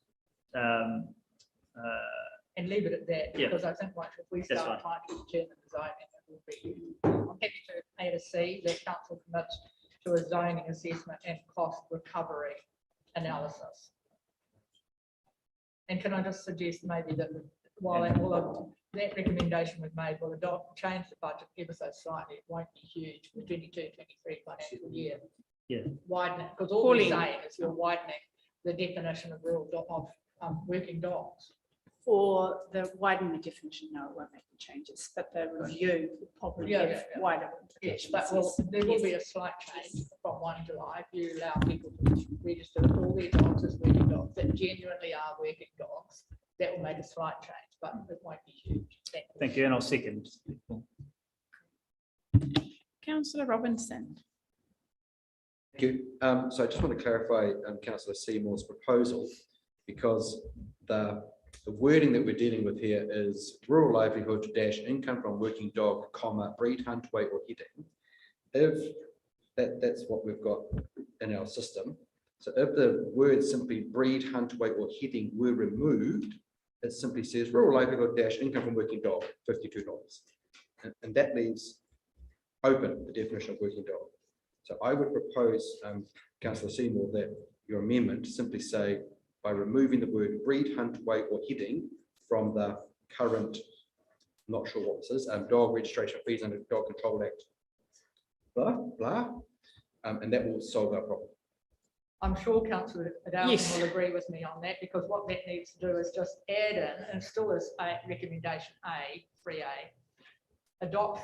And leave it at that, Yeah. because I think once if we That's start trying to determine the zoning, it will be. I'm happy to add a C, that council commits to a zoning assessment and cost recovery analysis. And can I just suggest maybe that while that recommendation was made, will change the budget ever so slightly, it won't be huge for 22-23 financial year. Yeah. Widen it, because all we're saying is you're widening the definition of rural working dogs. For the widening the definition, no, it won't make the changes, but the review will probably have wider. Yes, but there will be a slight change from 1 July if you allow people to register all their dogs as working dogs that genuinely are working dogs. That will make a slight change, but it won't be huge. Thank you, and I'll second. Councillor Robinson. Thank you. So I just want to clarify Councillor Seymour's proposal, because the wording that we're dealing with here is rural livelihood dash income from working dog, comma, breed, hunt, weight, or hitting. If that's what we've got in our system. So if the words simply breed, hunt, weight, or hitting were removed, it simply says rural livelihood dash income from working dog, $52. And that leaves open the definition of working dog. So I would propose, Councillor Seymour, that your amendment simply say, by removing the word breed, hunt, weight, or hitting from the current, not sure what this is, dog registration fees under Dog Control Act, blah, blah, and that will solve our problem. I'm sure Councillor Adjournment will agree with me on that, because what that needs to do is just add in, and still is a recommendation A, 3A, adopts,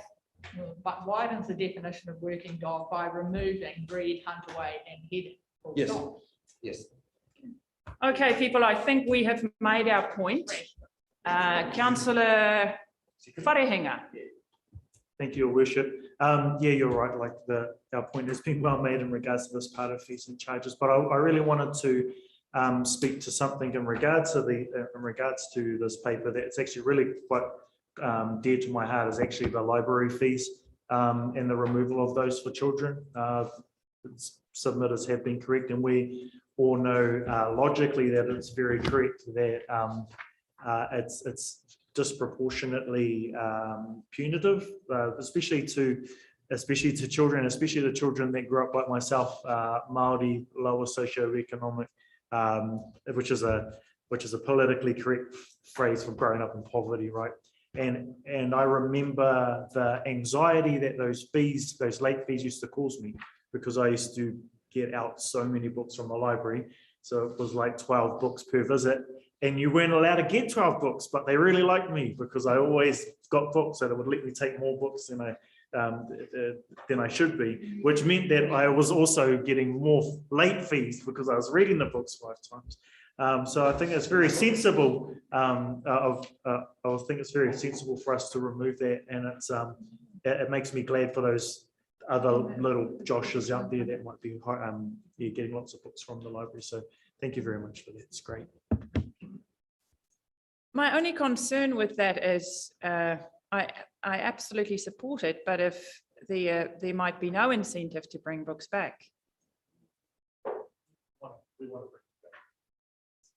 but widens the definition of working dog by removing breed, hunt, weight, and hitting. Yes, yes. Okay, people, I think we have made our point. Councillor Wharehenga. Thank you, Your Worship. Yeah, you're right. Like our point has been well made in regards to this part of fees and charges, but I really wanted to speak to something in regards to this paper that's actually really quite dear to my heart, is actually the library fees and the removal of those for children. Submitters have been correct, and we all know logically that it's very correct that it's disproportionately punitive, especially to children, especially the children that grew up like myself, Māori, lower socioeconomic, which is a politically correct phrase for growing up in poverty, right? And I remember the anxiety that those fees, those late fees used to cause me, because I used to get out so many books from the library. So it was like 12 books per visit, and you weren't allowed to get 12 books, but they really liked me because I always got books, so they would let me take more books than I should be, which meant that I was also getting more late fees because I was reading the books 5 times. So I think it's very sensible. I think it's very sensible for us to remove that, and it makes me glad for those other little Joshes out there that might be getting lots of books from the library. So thank you very much for that. It's great. My only concern with that is I absolutely support it, but if there might be no incentive to bring books back.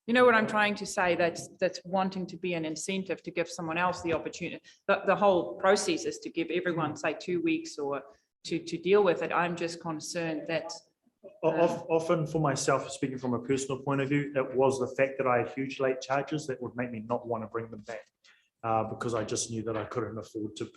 You know what I'm trying to say? That's wanting to be an incentive to give someone else the opportunity. The whole process is to give everyone, say, 2 weeks or to deal with it. I'm just concerned that often for myself, speaking from a personal point of view, it was the fact that I had huge late charges that would make me not want to bring them back, because I just knew that I couldn't afford to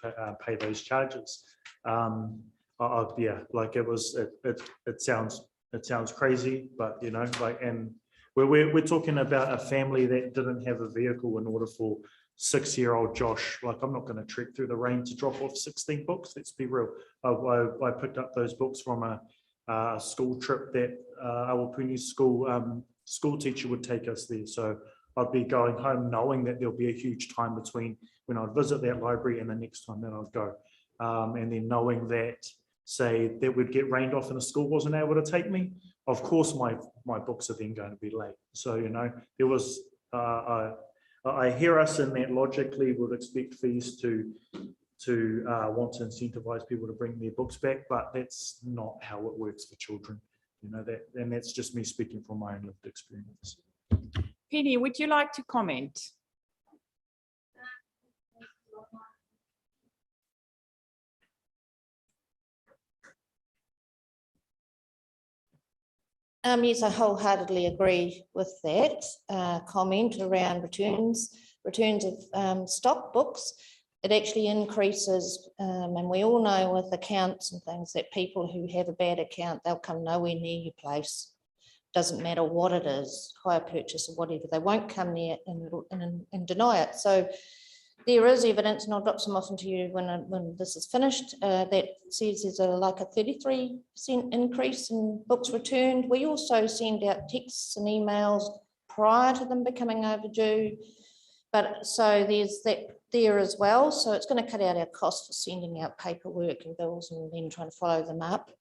pay those charges. Yeah, like it sounds crazy, but you know, like, and we're talking about a family that didn't have a vehicle in order for 6-year-old Josh. Like, I'm not going to trek through the rain to drop off 16 books. Let's be real. I picked up those books from a school trip that Awapuni school teacher would take us there. So I'd be going home knowing that there'll be a huge time between when I'd visit that library and the next time that I'd go. And then knowing that, say, that we'd get rained off and the school wasn't able to take me, of course my books are then going to be late. So, you know, there was, I hear us in that logically would expect fees to want to incentivize people to bring their books back, but that's not how it works for children. You know, that, and that's just me speaking from my own lived experience. Penny, would you like to comment? Yes, I wholeheartedly agree with that comment around returns of stock books. It actually increases, and we all know with accounts and things that people who have a bad account, they'll come nowhere near your place. Doesn't matter what it is, hire purchase or whatever, they won't come near and deny it. So there is evidence, and I'll drop some off into you when this is finished, that says there's like a 33% increase in books returned. We also send out texts and emails prior to them becoming overdue. But so there's that there as well. So it's going to cut out our costs for sending out paperwork and bills and then trying to follow them up.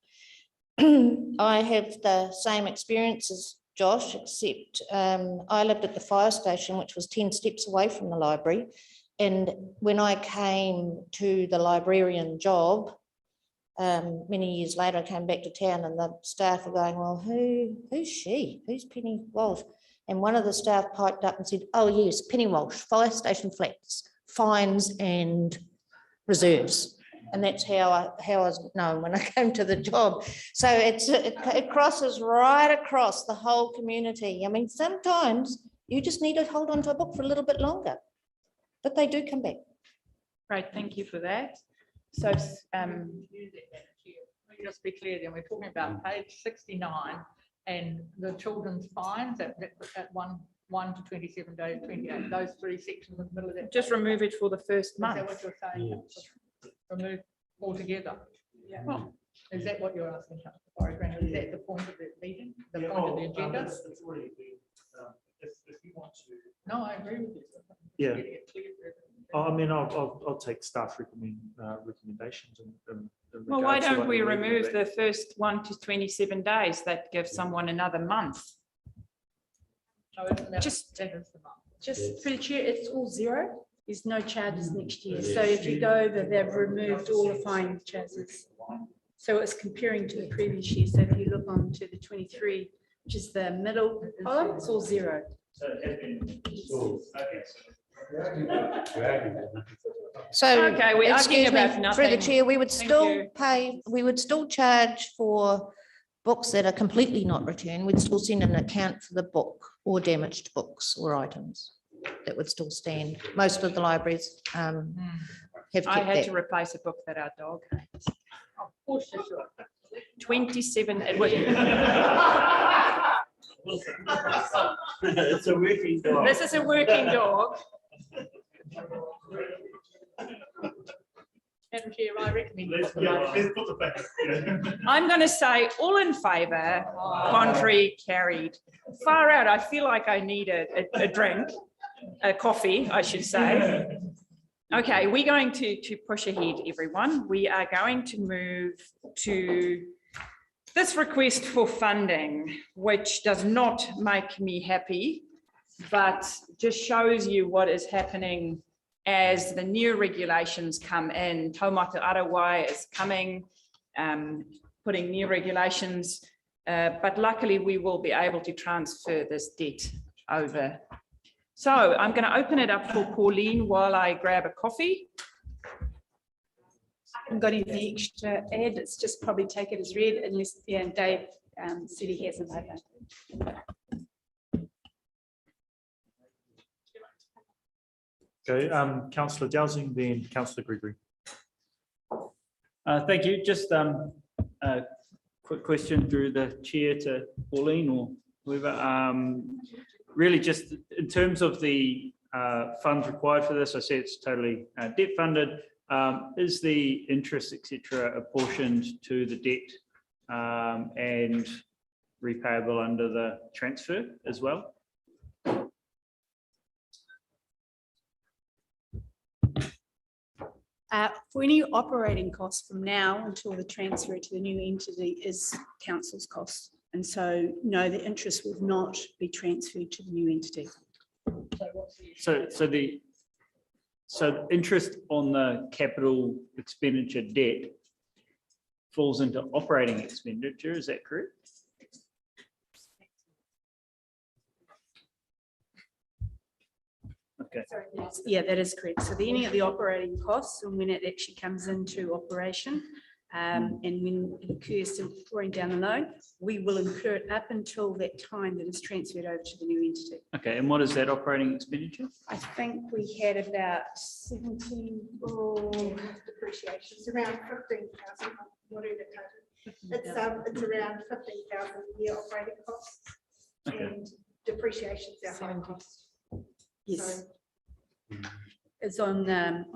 I have the same experience as Josh, except I lived at the fire station, which was 10 steps away from the library. And when I came to the librarian job, many years later, I came back to town and the staff were going, well, who's she? Who's Penny Walsh? And one of the staff piped up and said, oh yes, Penny Walsh, fire station flats, fines and reserves. And that's how I was known when I came to the job. So it crosses right across the whole community. I mean, sometimes you just need to hold on to a book for a little bit longer, but they do come back. Great, thank you for that. So just be clear, then we're talking about page 69 and the children's fines at 1 to 27 days, 28, those 3 sections in the middle of that. Just remove it for the first month. Is that what you're saying? Yes. Remove altogether? Yeah. Well, is that what you're asking? Sorry, Brandon, is that the point of the meeting? The point of the agenda? It's already been, if you want to. No, I agree with you. Yeah. I mean, I'll take staff recommendations. Well, why don't we remove the first 1 to 27 days? That gives someone another month. Just for the chair, it's all zero. There's no charges next year. So if you go over, they've removed all the fine charges. So it's comparing to the previous year. So if you look on to the 23, which is the middle column, it's all zero. So, okay, we're arguing about nothing. Through the chair, we would still pay, we would still charge for books that are completely not returned. We'd still send an account for the book or damaged books or items. that would still stand. Most of the libraries have I kept had that. to replace a book that our dog hates. Of course you should. 27, it was. It's a working dog. This is a working dog. Madam Chair, I recommend. I'm going to say all in favour, contrary, carried. Far out, I feel like I need a drink, a coffee, I should say. Okay, we're going to push ahead, everyone. We are going to move to this request for funding, which does not make me happy, but just shows you what is happening as the new regulations come in. Taumata Arawai is coming, putting new regulations, but luckily we will be able to transfer this debt over. So I'm going to open it up for Pauline while I grab a coffee. I haven't got anything extra to add. It's just probably take it as read unless, yeah, and Dave said he hasn't. Okay, Councillor Dowsing, then Councillor Gregory. Thank you. Just a quick question through the chair to Pauline or whoever. Really just in terms of the funds required for this, I see it's totally debt funded. Is the interest, etc., apportioned to the debt and repayable under the transfer as well? For any operating costs from now until the transfer to the new entity is council's costs. And so, no, the interest will not be transferred to the new entity. So interest on the capital expenditure debt falls into operating expenditure, is that correct? Okay. Yeah, that is correct. So any of the operating costs and when it actually comes into operation and when it occurs to drawing down the loan, we will incur it up until that time that is transferred over to the new entity. Okay, and what is that operating expenditure? I think we had about 17 Depreciation, it's around 15,000. Whatever it is. It's around 15,000 a year operating costs and depreciation's our high cost. Yes. It's on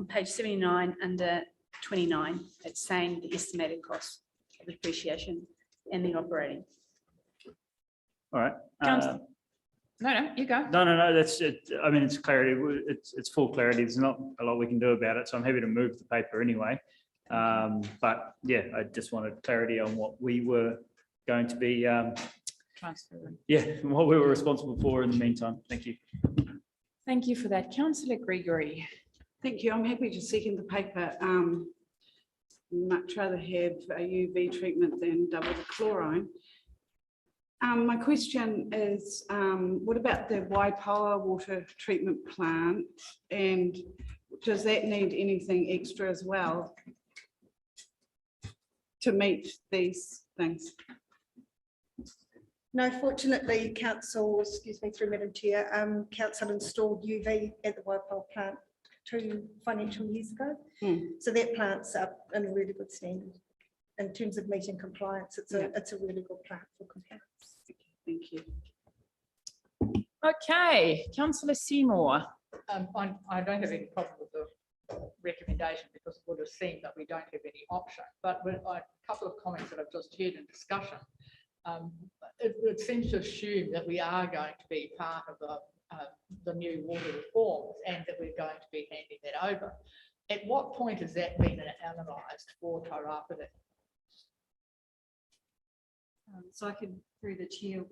page 79 under 29. It's saying the estimated cost of depreciation and the operating. All right. No, you go. No, that's it. I mean, it's clarity. It's full clarity. There's not a lot we can do about it. So I'm happy to move the paper anyway. But yeah, I just wanted clarity on what we were going to be, Transferring. yeah, what we were responsible for in the meantime. Thank you. Thank you for that. Councillor Gregory. Thank you. I'm happy to second the paper. Much rather have a UV treatment than double the chlorine. My question is, what about the Waipoa water treatment plant? And does that need anything extra as well to meet these things? No, fortunately, council, excuse me, through Madam Chair, council installed UV at the Waipoa plant 2 financial years ago. So that plant's up in a really good standard in terms of meeting compliance. It's a really good plant for compliance. Thank you. Okay, Councillor Seymour. I don't have any problem with the recommendation because it would have seemed that we don't have any option. But with a couple of comments that I've just heard in discussion, it seems to assume that we are going to be part of the new water reforms and that we're going to be handing that over. At what point has that been analysed for Tairāwhiti? So I could, through the chair,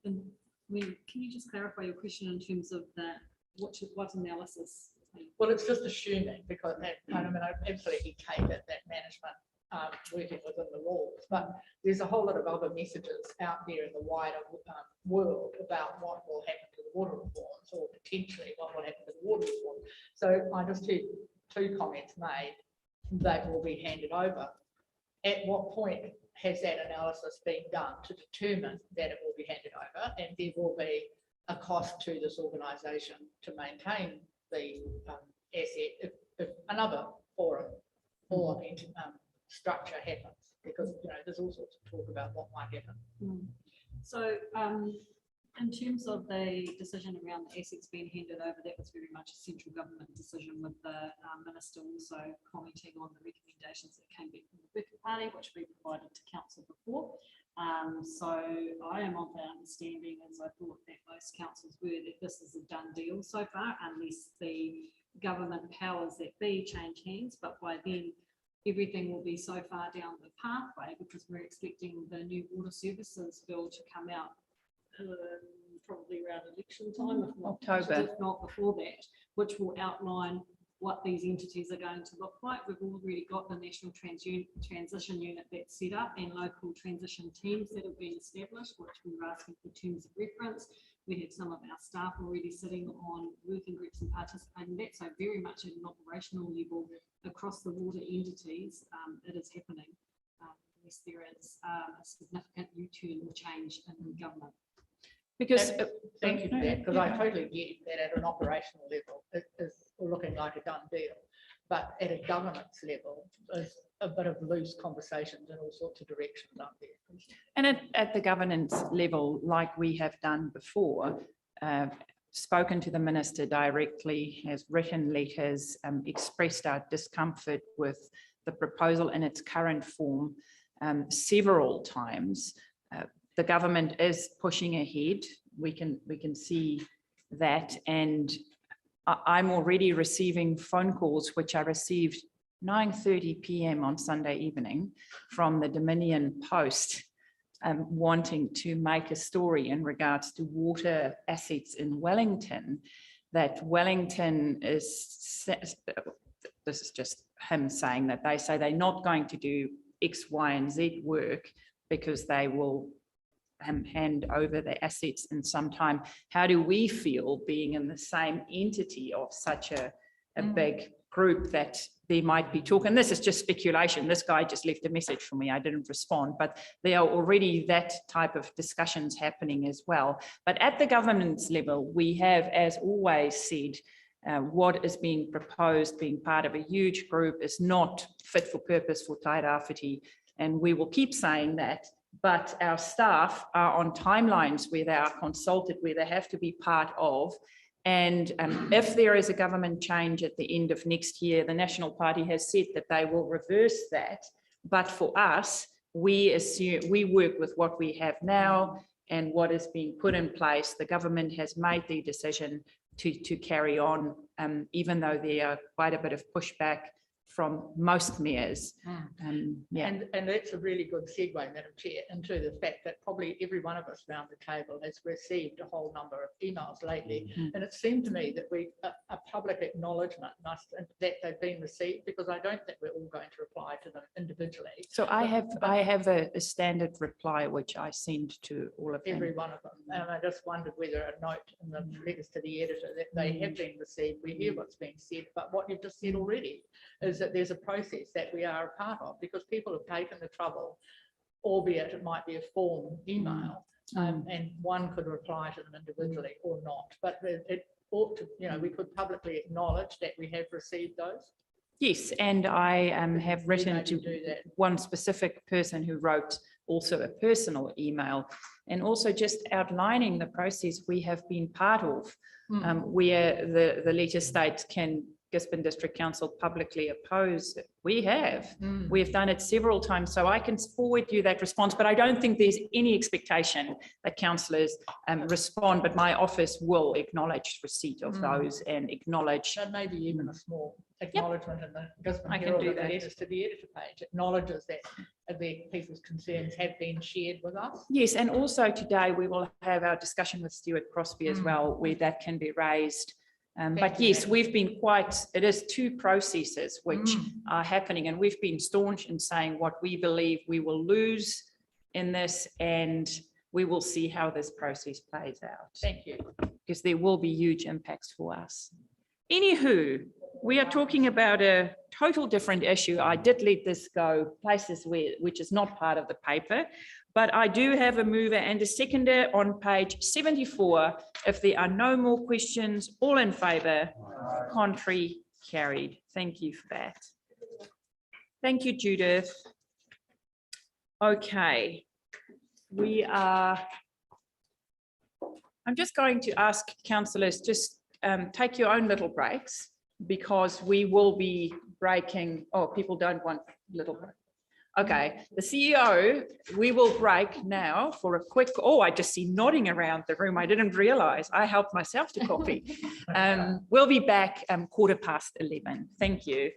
can you just clarify your question in terms of that? What analysis? Well, it's just assuming because I mean, I absolutely take it that management working within the rules, but there's a whole lot of other messages out there in the wider world about what will happen to the water reforms or potentially what will happen to the water reform. So I just heard 2 comments made that will be handed over. At what point has that analysis been done to determine that it will be handed over? And there will be a cost to this organisation to maintain the asset if another forum or structure happens, because there's all sorts of talk about what might happen. So in terms of the decision around the assets being handed over, that was very much a central government decision, with the minister also commenting on the recommendations that came back from the Worker Party, which we provided to council before. So I am of the understanding, as I thought that most councils were, that this is a done deal so far, unless the government powers that be change hands. But by then, everything will be so far down the pathway, because we're expecting the new water services bill to come out probably around election time, if not, October. if not before that, which will outline what these entities are going to look like. We've already got the National Transition Unit that's set up, and local transition teams that have been established, which we were asking for terms of reference. We have some of our staff already sitting on working groups and participating in that. So very much at an operational level across the water entities, it is happening, unless there is a significant U-turn or change in government. Because thank you for that, because I totally get that at an operational level it is looking like a done deal, but at a governance level there's a bit of loose conversations in all sorts of directions, aren't there? And at the governance level, like we have done before, spoken to the minister directly, has written letters, expressed our discomfort with the proposal in its current form several times. The government is pushing ahead. We can see that, and I'm already receiving phone calls, which I received 9:30 p.m. on Sunday evening from the Dominion Post, wanting to make a story in regards to water assets in Wellington, that Wellington is, this is just him saying that they say they're not going to do X, Y, and Z work because they will hand over the assets in some time. How do we feel being in the same entity of such a big group that there might be talk? And this is just speculation. This guy just left a message for me. I didn't respond, but there are already that type of discussions happening as well. But at the governance level, we have, as always, said what is being proposed, being part of a huge group, is not fit for purpose for Tairāwhiti. And we will keep saying that. But our staff are on timelines where they are consulted, where they have to be part of. And if there is a government change at the end of next year, the National Party has said that they will reverse that. But for us, we assume we work with what we have now and what is being put in place. The government has made the decision to carry on, even though there are quite a bit of pushback from most mayors. Yeah. And that's a really good segue, Madam Chair, into the fact that probably every one of us around the table has received a whole number of emails lately. And it seemed to me that a public acknowledgement that they've been received, because I don't think we're all going to reply to them individually. So I have a standard reply which I send to all of them. Every one of them. And I just wondered whether a note in the letters to the editor that they have been received. We hear what's being said, but what you've just said already is that there's a process that we are a part of, because people have taken the trouble, albeit it might be a form email, and one could reply to them individually or not. But it ought to, we could publicly acknowledge that we have received those. Yes, and I have written to one specific person who wrote also a personal email, and also just outlining the process we have been part of, where the letter states, can Gisborne District Council publicly oppose it? We have. We've done it several times, so I can forward you that response, but I don't think there's any expectation that councillors respond, but my office will acknowledge receipt of those and acknowledge. That may be even a small acknowledgement in the Gisborne I can Herald do of the that. letters to the editor page, acknowledges that the people's concerns have been shared with us. Yes, and also today we will have our discussion with Stuart Crosby as well, where that can be raised. But yes, we've been it is two processes which are happening, and we've been staunch in saying what we believe we will lose in this, and we will see how this process plays out. Thank you. Because there will be huge impacts for us. Anywho, we are talking about a total different issue. I did let this go places which is not part of the paper, But I do have a mover and a seconder on page 74. If there are no more questions, all in favour, contrary, carried. Thank you for that. Thank you, Judith. Okay, I'm just going to ask councillors, just take your own little breaks because we will be breaking. Oh, people don't want little break. Okay, the CEO, we will break now for a quick, I just see nodding around the room. I didn't realise. I helped myself to coffee. We'll be back 11:15. Thank you.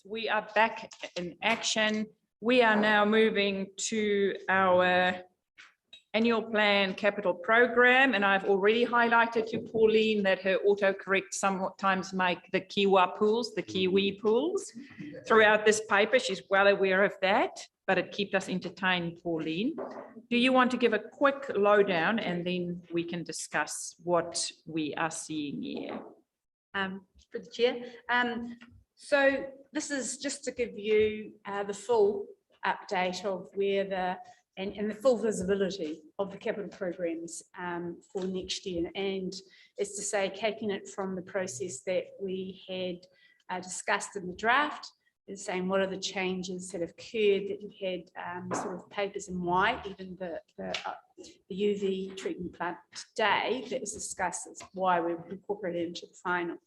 We are back in action. We are now moving to our annual plan capital program, and I've already highlighted to Pauline that her autocorrect sometimes make the Kiwi pools throughout this paper. She's well aware of that, but it kept us entertained, Pauline. Do you want to give a quick lowdown and then we can discuss what we are seeing here? For the chair. So this is just to give you the full update of where and the full visibility of the capital programs for next year. And it's to say, taking it from the process that we had discussed in the draft, is saying what are the changes that have occurred, that you had sort of papers in white, even the UV treatment plant today that was discussed, is why we've incorporated into the final.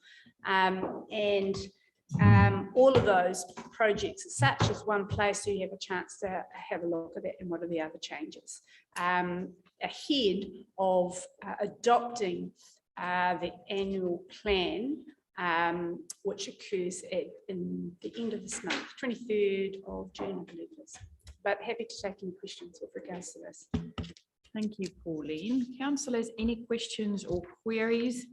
All of those projects as such is one place, so you have a chance to have a look at it and what are the other changes. Ahead of adopting the annual plan, which occurs in the end of this month, 23rd of June, I believe it is. But happy to take any questions with regards to this. Thank you, Pauline. Councillors, any questions or queries?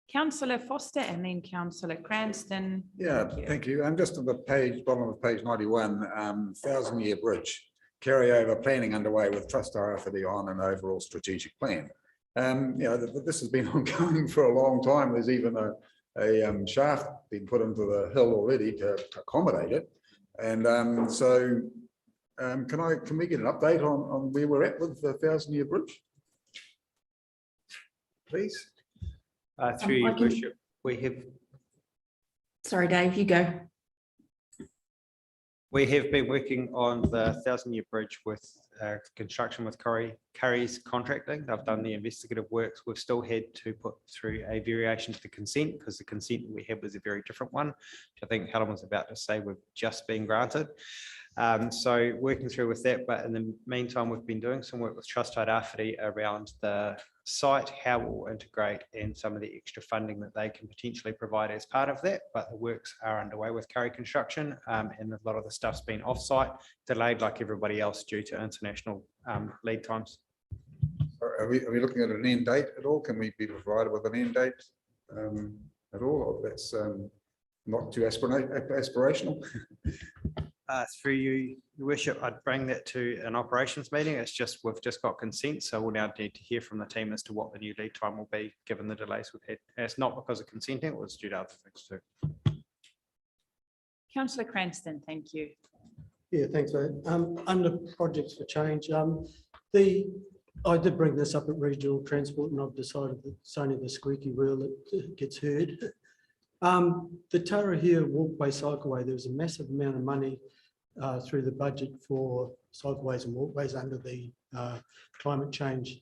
Councillor Foster and then Councillor Cranston. Yeah, thank you. I'm just on the page, bottom of page 91, 1,000-year bridge, carryover planning underway with trust RFD on an overall strategic plan. This has been ongoing for a long time. There's even a shaft being put into the hill already to accommodate it. And can we get an update on where we're at with the 1,000-year bridge? Please. Through your worship, we have. Sorry, Dave, you go. We have been working on the 1,000-year bridge with construction with Curry's contracting. They've done the investigative works. We've still had to put through a variation to the consent because the consent we had was a very different one, which I think Helen was about to say we've just been granted. So working through with that, but in the meantime, we've been doing some work with Trust Rafferty around the site, how we'll integrate and some of the extra funding that they can potentially provide as part of that. But the works are underway with Curry Construction, and a lot of the stuff's been off-site, delayed like everybody else due to international lead times. Are we looking at an end date at all? Can we be provided with an end date at all? Or that's not too aspirational? Through you, Your Worship, I'd bring that to an operations meeting. It's just, we've just got consent, so we'll now need to hear from the team as to what the new lead time will be, given the delays we've had. And it's not because of consenting, it was due to other things too. Councillor Cranston, thank you. Yeah, thanks. Under projects for change, I did bring this up at Regional Transport and I've decided that it's only the squeaky wheel that gets heard. The Tarahia walkway cycleway, there was a massive amount of money through the budget for cycleways and walkways under the climate change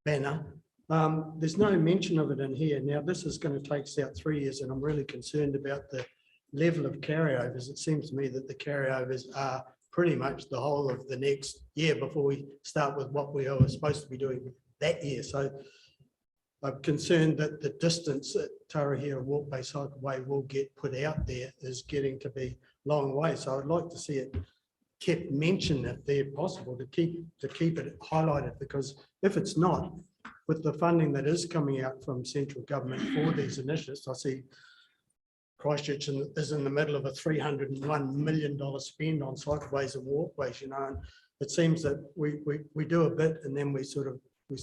banner. There's no mention of it in here. Now, this is going to take us out 3 years and I'm really concerned about the level of carryovers. It seems to me that the carryovers are pretty much the whole of the next year before we start with what we are supposed to be doing that year. So I'm concerned that the distance that Tarahia Walkway Cycleway will get put out there is getting to be long way. So I'd like to see it kept mentioned if they're possible to keep it highlighted, because if it's not, with the funding that is coming out from central government for these initiatives, I see Christchurch is in the middle of a $301 million spend on cycleways and walkways, and it seems that we do a bit and then we sort of a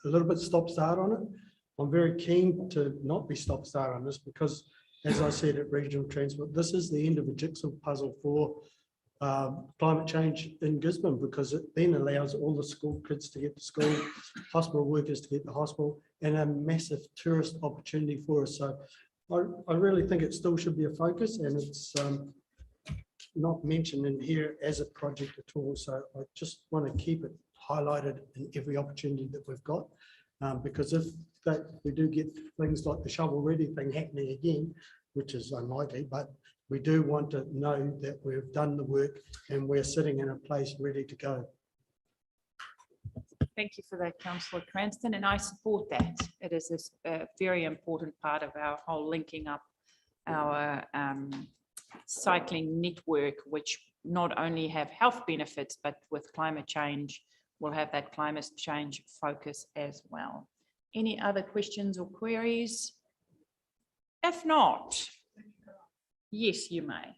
little bit stop-start on it. I'm very keen to not be stop-start on this because, as I said at Regional Transport, this is the end of a jigsaw puzzle for climate change in Gisborne, because it then allows all the school kids to get to school, hospital workers to get to hospital, and a massive tourist opportunity for us. So I really think it still should be a focus, and it's not mentioned in here as a project at all. So I just want to keep it highlighted in every opportunity that we've got, because if we do get things like the shovel-ready thing happening again, which is unlikely, but we do want to know that we've done the work and we're sitting in a place ready to go. Thank you for that, Councillor Cranston, and I support that. It is a very important part of our whole linking up cycling network, which not only have health benefits, but with climate change, will have that climate change focus as well. Any other questions or queries? If not, yes, you may.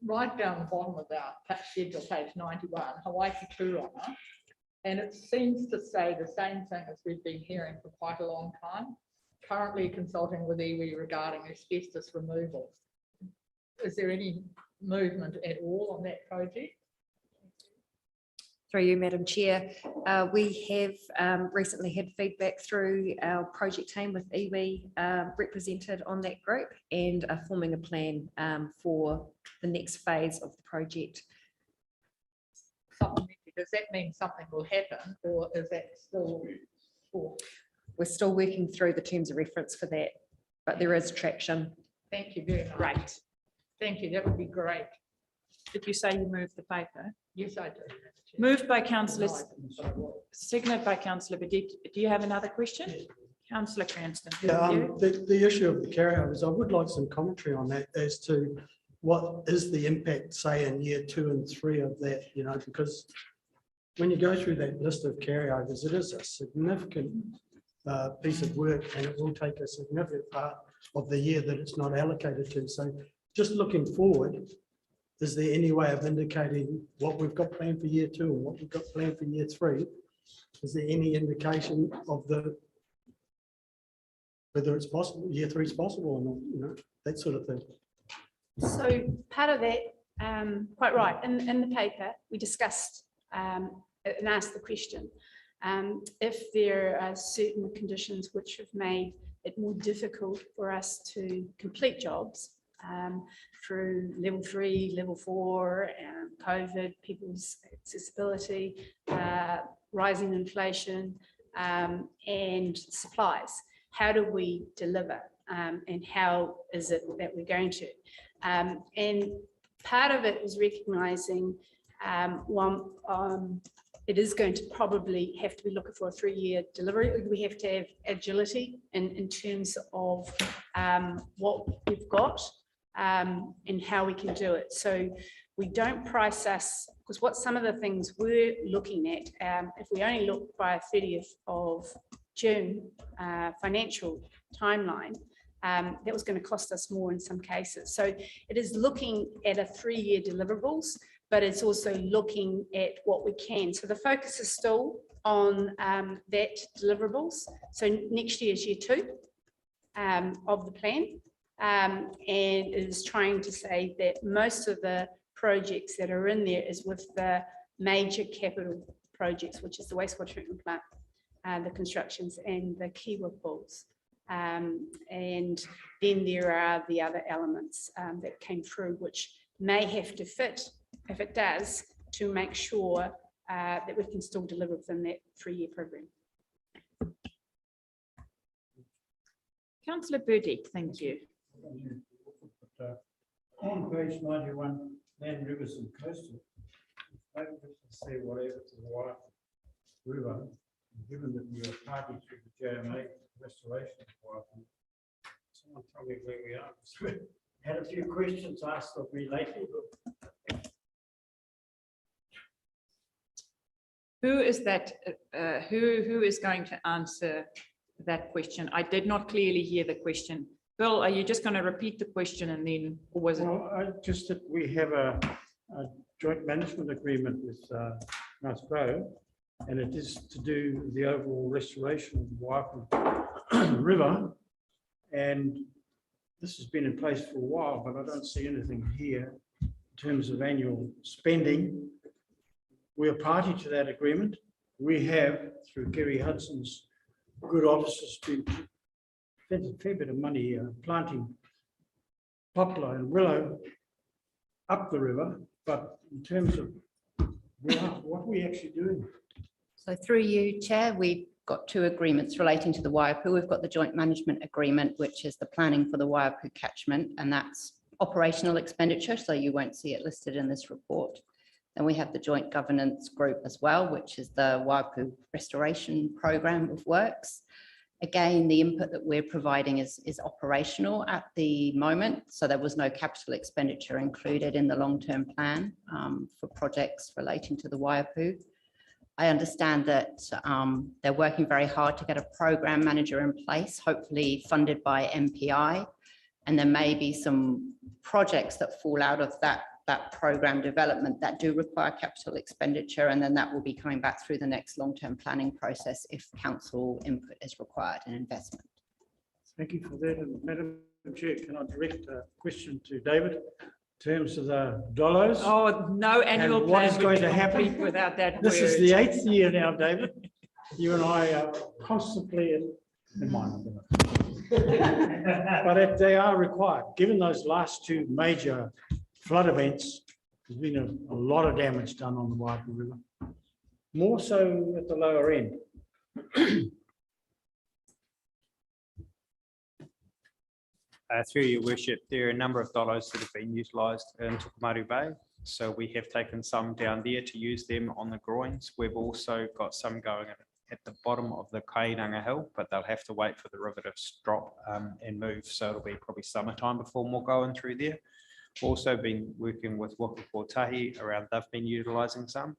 Right down the bottom of our schedule, page 91, Hawaii Turanga, and it seems to say the same thing as we've been hearing for quite a long time. Currently consulting with iwi regarding asbestos removal. Is there any movement at all on that project? Through you, Madam Chair. We have recently had feedback through our project team with iwi represented on that group, and are forming a plan for the next phase of the project. Does that mean something will happen, or is that still? We're still working through the terms of reference for that, but there is traction. Thank you very much. Great. Thank you. That would be great. Did you say you moved the paper? Yes, I do. Moved by councillors, seconded by councillor Badek. Do you have another question? Councillor Cranston. Yeah, the issue of the carryovers, I would like some commentary on that as to what is the impact, say, in year 2 and 3 of that, you know, because when you go through that list of carryovers, it is a significant piece of work, and it will take a significant part of the year that it's not allocated to. So just looking forward, is there any way of indicating what we've got planned for year 2 and what we've got planned for year 3? Is there any indication of whether it's possible, year 3 is possible or not, you know, that sort of thing? So part of that, quite right, in the paper, we discussed and asked the question, if there are certain conditions which have made it more difficult for us to complete jobs through level 3, level 4, COVID, people's accessibility, rising inflation, and supplies. How do we deliver, and how is it that we're going to? And part of it is recognizing it is going to probably have to be looking for a 3-year delivery. We have to have agility in terms of what we've got and how we can do it. So we don't price us, because what some of the things we're looking at, if we only look by 30th of June financial timeline, that was going to cost us more in some cases. So it is looking at a 3-year deliverables, but it's also looking at what we can. So the focus is still on that deliverables. So next year is year 2 of the plan. And it is trying to say that most of the projects that are in there is with the major capital projects, which is the wastewater treatment plant, the constructions and the Kiwa pools. And then there are the other elements that came through, which may have to fit, if it does, to make sure that we can still deliver within that 3-year program. Councillor Burdick, thank you. On page 91, land rivers and coastal, I don't see whatever to the Wairau River, given that we are party to the JMA restoration of Wairau. Someone tell me where we are. Had a few questions asked of me lately. Who is that? Who is going to answer that question? I did not clearly hear the question. Bill, are you just going to repeat the question and then, or was it? Well, just that we have a joint management agreement with North Grove, and it is to do with the overall restoration of the Wairau River. And this has been in place for a while, but I don't see anything here in terms of annual spending. We are party to that agreement. We have, through Kerry Hudson's good offices, been spent a fair bit of money planting poplar and willow up the river, but in terms of what are we actually doing? So through you, Chair, we've got 2 agreements relating to the Waiapu. We've got the joint management agreement, which is the planning for the Waiapu catchment, and that's operational expenditure, so you won't see it listed in this report. And we have the joint governance group as well, which is the Waiapu restoration program of works. Again, the input that we're providing is operational at the moment. So there was no capital expenditure included in the long-term plan for projects relating to the Waiapu. I understand that they're working very hard to get a program manager in place, hopefully funded by MPI. And there may be some projects that fall out of that program development that do require capital expenditure, and then that will be coming back through the next long-term planning process if council input is required and investment. Thank you for that. And Madam Chair, can I direct a question to David in terms of the dollars? Oh, no annual And plan. what is going to would be happen complete without that This is word. the 8th year now, David. You and I are constantly in mind. But they are required, given those last two major flood events. There's been a lot of damage done on the Waiapu River, more so at the lower end. Through your worship, there are a number of dollars that have been utilised in Tukumaru Bay. So we have taken some down there to use them on the groins. We've also got some going at the bottom of the Kairanga Hill, but they'll have to wait for the river to drop and move. So it'll be probably summertime before more going through there. Also been working with Waka Kotahi around, they've been utilising some.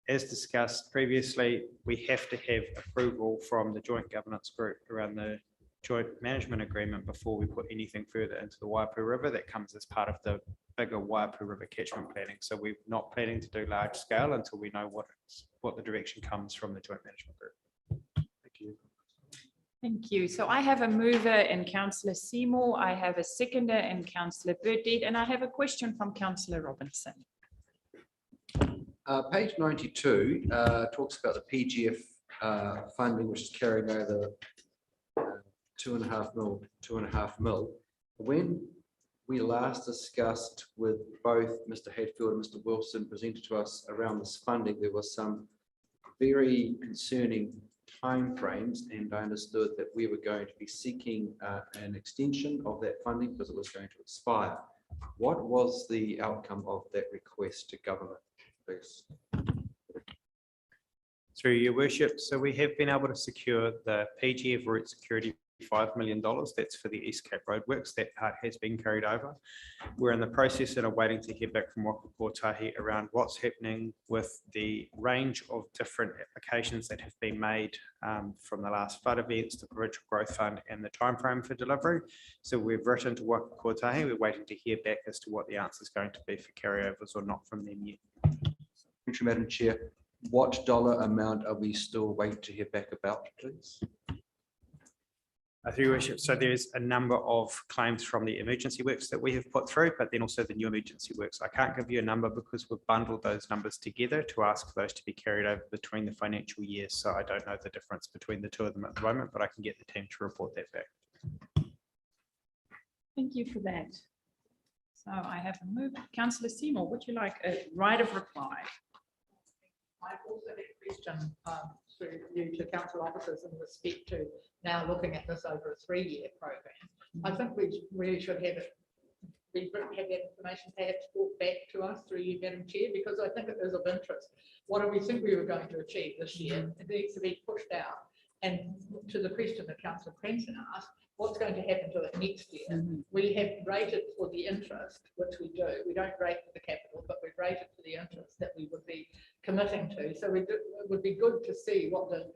As discussed previously, we have to have approval from the joint governance group around the joint management agreement before we put anything further into the Waiapu River. That comes as part of the bigger Waiapu River catchment planning. So we're not planning to do large scale until we know what the direction comes from the joint management group. Thank you. Thank you. So I have a mover in Councillor Seymour. I have a seconder in Councillor Burdett, and I have a question from Councillor Robinson. Page 92 talks about the PGF funding, which is carrying over 2.5 mil. When we last discussed with both Mr. Hadfield and Mr. Wilson presented to us around this funding, there was some very concerning timeframes, and I understood that we were going to be seeking an extension of that funding because it was going to expire. What was the outcome of that request to government, please? Through your worship, so we have been able to secure the PGF route security $5 million. That's for the East Cape roadworks. That part has been carried over. We're in the process and are waiting to hear back from Waka Kotahi around what's happening with the range of different applications that have been made from the last flood events, the Provincial Growth Fund, and the timeframe for delivery. So we've written to Waka Kotahi. We're waiting to hear back as to what the answer is going to be for carryovers or not from them yet. Thank you, Madam Chair. What dollar amount are we still waiting to hear back about, please? Through your worship, so there's a number of claims from the emergency works that we have put through, but then also the new emergency works. I can't give you a number because we've bundled those numbers together to ask for those to be carried over between the financial years. So I don't know the difference between the two of them at the moment, but I can get the team to report that back. Thank you for that. So I have a move. Councillor Seymour, would you like a right of reply? I've also had a question through you to council officers in respect to now looking at this over a 3-year program. I think we really should have it. We have that information perhaps brought back to us through you, Madam Chair, because I think it is of interest. What do we think we were going to achieve this year? It needs to be pushed out. And to the question that Councillor Cranston asked, what's going to happen to it next year? We have rated for the interest, which we do. We don't rate for the capital, but we've rated for the interest that we would be committing to. So it would be good to see what the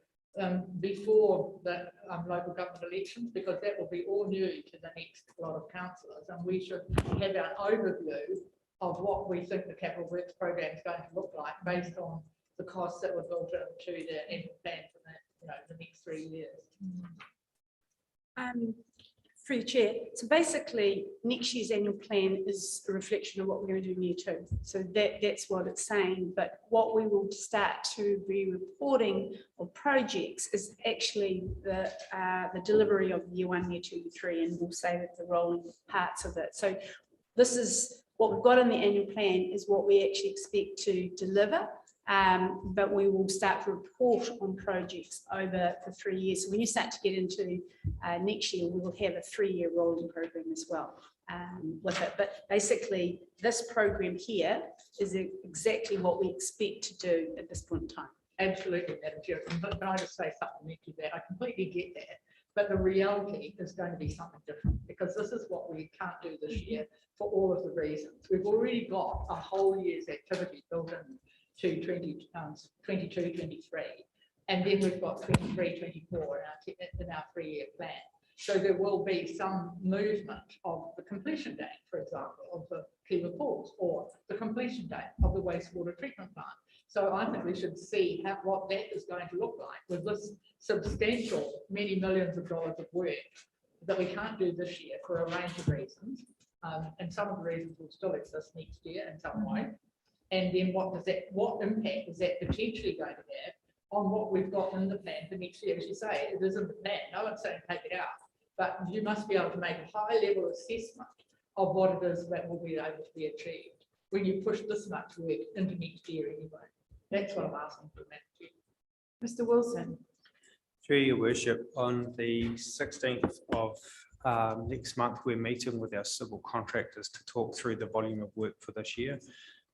before the local government elections, because that will be all new to the next lot of councillors, and we should have an overview of what we think the capital works program is going to look like based on the costs that were built into the annual plan for the next 3 years. Through the chair. So basically, next year's annual plan is a reflection of what we're going to do in year 2. So that's what it's saying. But what we will start to be reporting of projects is actually the delivery of year 1, year 2, year 3, and we'll say that the rolling parts of it. So this is what we've got in the annual plan is what we actually expect to deliver. But we will start to report on projects over the 3 years. So when you start to get into next year, we will have a 3-year rolling program as well with it. But basically, this program here is exactly what we expect to do at this point in time. Absolutely, Madam Chair. But can I just say something to that? I completely get that. But the reality is going to be something different because this is what we can't do this year for all of the reasons. We've already got a whole year's activity built in to 22, 23. And then we've got 23, 24 in our 3-year plan. So there will be some movement of the completion date, for example, of the Kiva Falls or the completion date of the wastewater treatment plant. So I think we should see what that is going to look like with this substantial many millions of dollars of work that we can't do this year for a range of reasons. And some of the reasons will still exist next year in some way. And then what impact is that potentially going to have on what we've got in the plan for next year? As you say, it is in the plan. No one's saying take it out, but you must be able to make a high level assessment of what it is that will be able to be achieved when you push this much work into next year anyway. That's what I'm asking for, Madam Chair. Mr. Wilson. Through your worship, on the 16th of next month, we're meeting with our civil contractors to talk through the volume of work for this year.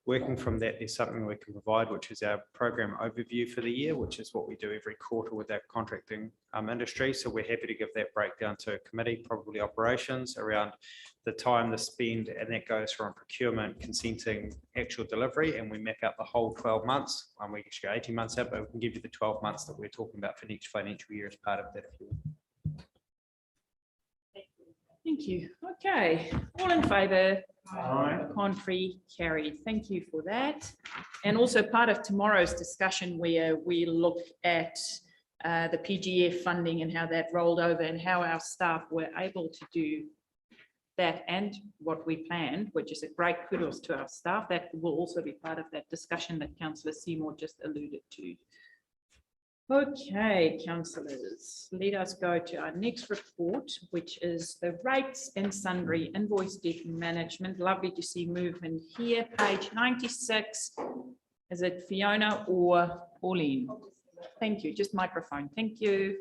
Working from that, there's something we can provide, which is our program overview for the year, which is what we do every quarter with our contracting industry. So we're happy to give that breakdown to a committee, probably operations, around the time, the spend, and that goes from procurement, consenting, actual delivery, and we map out the whole 12 months. We actually go 18 months out, but we can give you the 12 months that we're talking about for next financial year as part of that. Thank you. Okay, all in favour? Contrary, carried. Thank you for that. And also part of tomorrow's discussion where we look at the PGF funding and how that rolled over and how our staff were able to do that and what we planned, which is a great kudos to our staff. That will also be part of that discussion that Councillor Seymour just alluded to. Okay, councillors, let us go to our next report, which is the rates and sundry invoice debt management. Lovely to see movement here. Page 96. Is it Fiona or Pauline? Thank you. Just microphone. Thank you.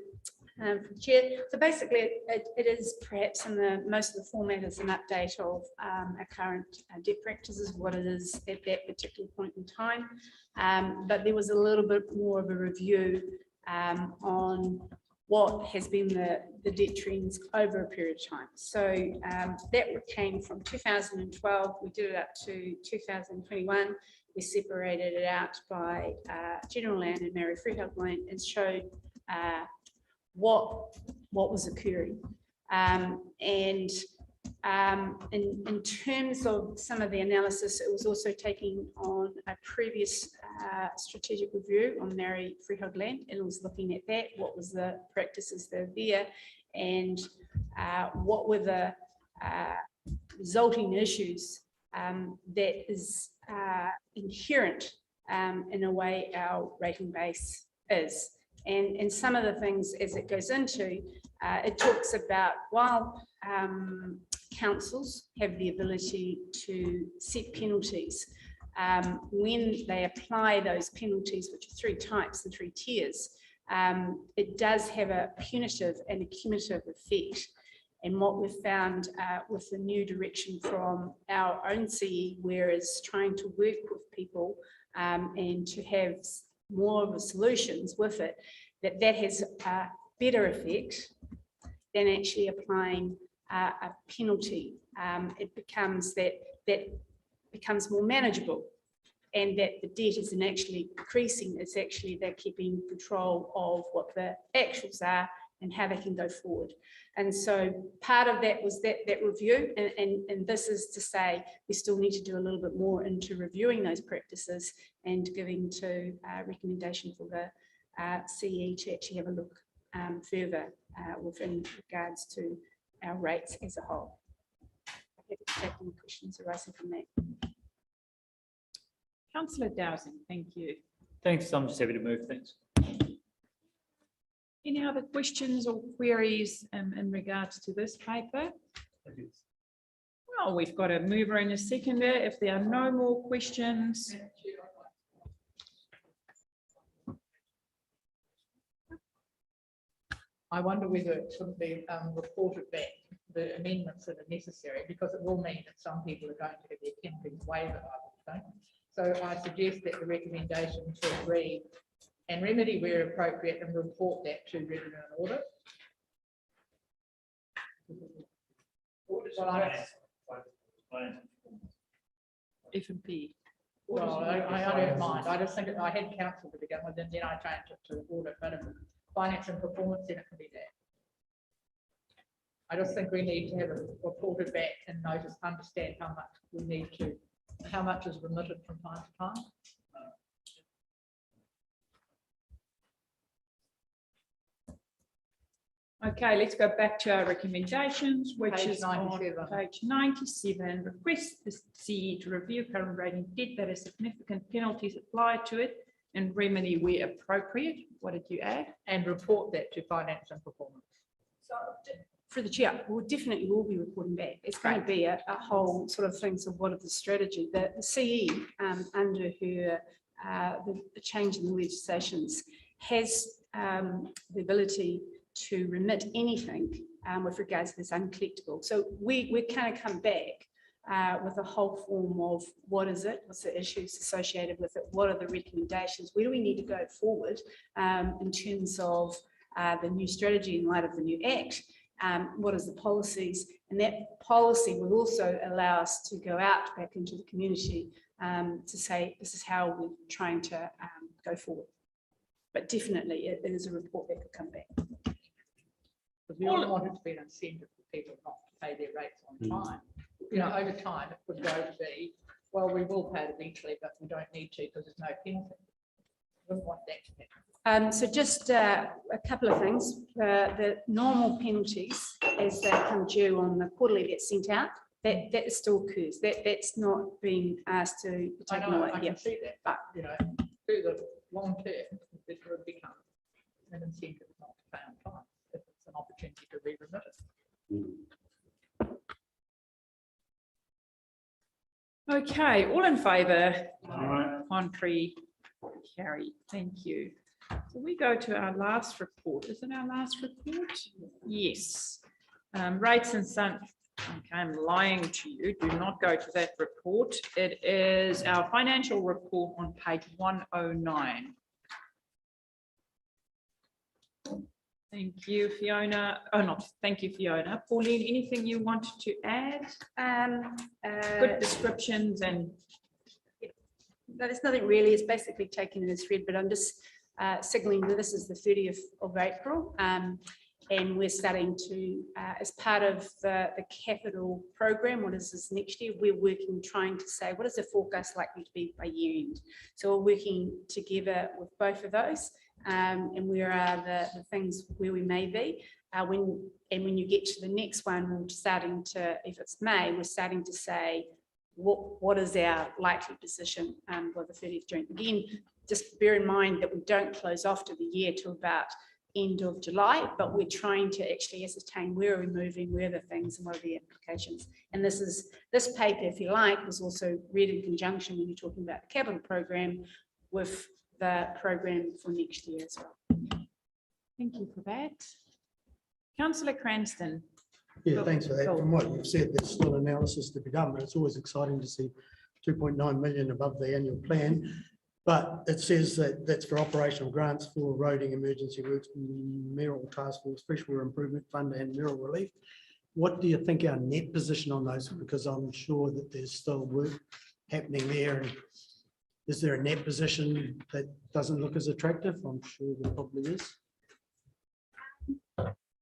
Chair, so basically it is perhaps in most of the format is an update of our current debt practices, what it is at that particular point in time. But there was a little bit more of a review on what has been the debt trends over a period of time. So that came from 2012, we did it up to 2021. We separated it out by general land and Mary Freehold land and showed what was occurring. In terms of some of the analysis, it was also taking on a previous strategic review on Mary Freehold land, and it was looking at that, what was the practices that are there, and what were the resulting issues that is inherent in a way our rating base is. And some of the things as it goes into, it talks about while councils have the ability to set penalties, when they apply those penalties, which are 3 types and 3 tiers, it does have a punitive and a cumulative effect. And what we've found with the new direction from our own CE, whereas trying to work with people and to have more of the solutions with it, that has a better effect than actually applying a penalty. It becomes that becomes more manageable, and that the debt isn't actually increasing. It's actually they're keeping control of what the actuals are and how they can go forward. And so part of that was that review, and this is to say we still need to do a little bit more into reviewing those practices and giving to recommendation for the CE to actually have a look further within regards to our rates as a whole. Happy to take any questions arising from that. Councillor Dowsing, thank you. Thanks. I'm just happy to move things. Any other questions or queries in regards to this paper? Well, we've got a mover and a seconder. If there are no more questions. I wonder whether it shouldn't be reported back, the amendments that are necessary, because it will mean that some people are going to have their penalties waived, I would think. So I suggest that the recommendation to read and remedy where appropriate and report that to revenue and audit. Well, F&P. Well, I don't mind. I just think I had council to begin with, and then I changed it to audit, but if finance and performance, then it can be that. I just think we need to have it reported back and notice, understand how much we need to, how much is remitted from time to time. Okay, let's go back to our recommendations, which Page is on 97. page 97. Request the CE to review current rating debt that has significant penalties applied to it and remedy where appropriate. What did you add? And report that to finance and performance. So, for the chair, we definitely will be reporting back. It's going to be a whole sort of thing. So what is the strategy? The CE under her, the change in the legislations has the ability to remit anything with regards to this uncollectible. So we kind of come back with a whole form of what is it, what's the issues associated with it, what are the recommendations, where do we need to go forward in terms of the new strategy in light of the new act, what is the policies, and that policy will also allow us to go out back into the community to say this is how we're trying to go forward. But definitely it is a report that could come back. Because we all want it to be an incentive for people not to pay their rates on time. You know, over time, it could go to be, well, we will pay it eventually, but we don't need to because there's no penalty. We wouldn't want that to happen. So just a couple of things. The normal penalties as they come due on the quarterly that's sent out, that still occurs. That's not being asked to be taken away. I can see that, but you know, through the long term, it would become an incentive not to pay on time if it's an opportunity to re-remit it. Okay, all in favour? Contrary, carried. Thank you. So we go to our last report. Is it our last report? Yes. Rates and Sun. Okay, I'm lying to you. Do not go to that report. It is our financial report on page 109. Thank you, Fiona. Oh, not thank you, Fiona. Pauline, anything you wanted to add? Good descriptions and. No, there's nothing really. It's basically taken in as read, but I'm just signaling that this is the 30th of April. And we're starting to, as part of the capital program, what is this next year? We're working, trying to say, what is the forecast likely to be by year end? So we're working together with both of those. And where are the things where we may be. When you get to the next one, we're starting to, if it's May, we're starting to say, what is our likely position for the 30th June? Again, just bear in mind that we don't close off to the year till about end of July, but we're trying to actually ascertain where are we moving, where are the things and what are the implications. And this paper, if you like, was also read in conjunction when you're talking about the capital program with the program for next year as well. Thank you for that. Councillor Cranston. Yeah, thanks for that. From what you've said, there's still analysis to be done, but it's always exciting to see 2.9 million above the annual plan. But it says that that's for operational grants for roading, emergency works, mayoral task force, freshwater improvement fund and mayoral relief. What do you think our net position on those? Because I'm sure that there's still work happening there. And is there a net position that doesn't look as attractive? I'm sure there probably is.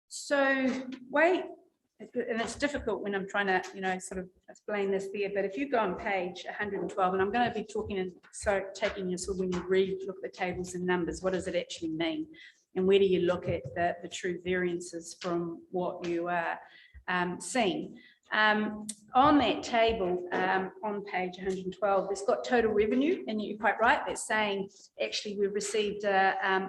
So wait, and it's difficult when I'm trying to, sort of explain this there, but if you go on page 112, and I'm going to be talking and so taking you, so when you read, look at the tables and numbers, what does it actually mean? And where do you look at the true variances from what you are seeing? On that table on page 112, it's got total revenue, and you're quite right, that's saying actually we've received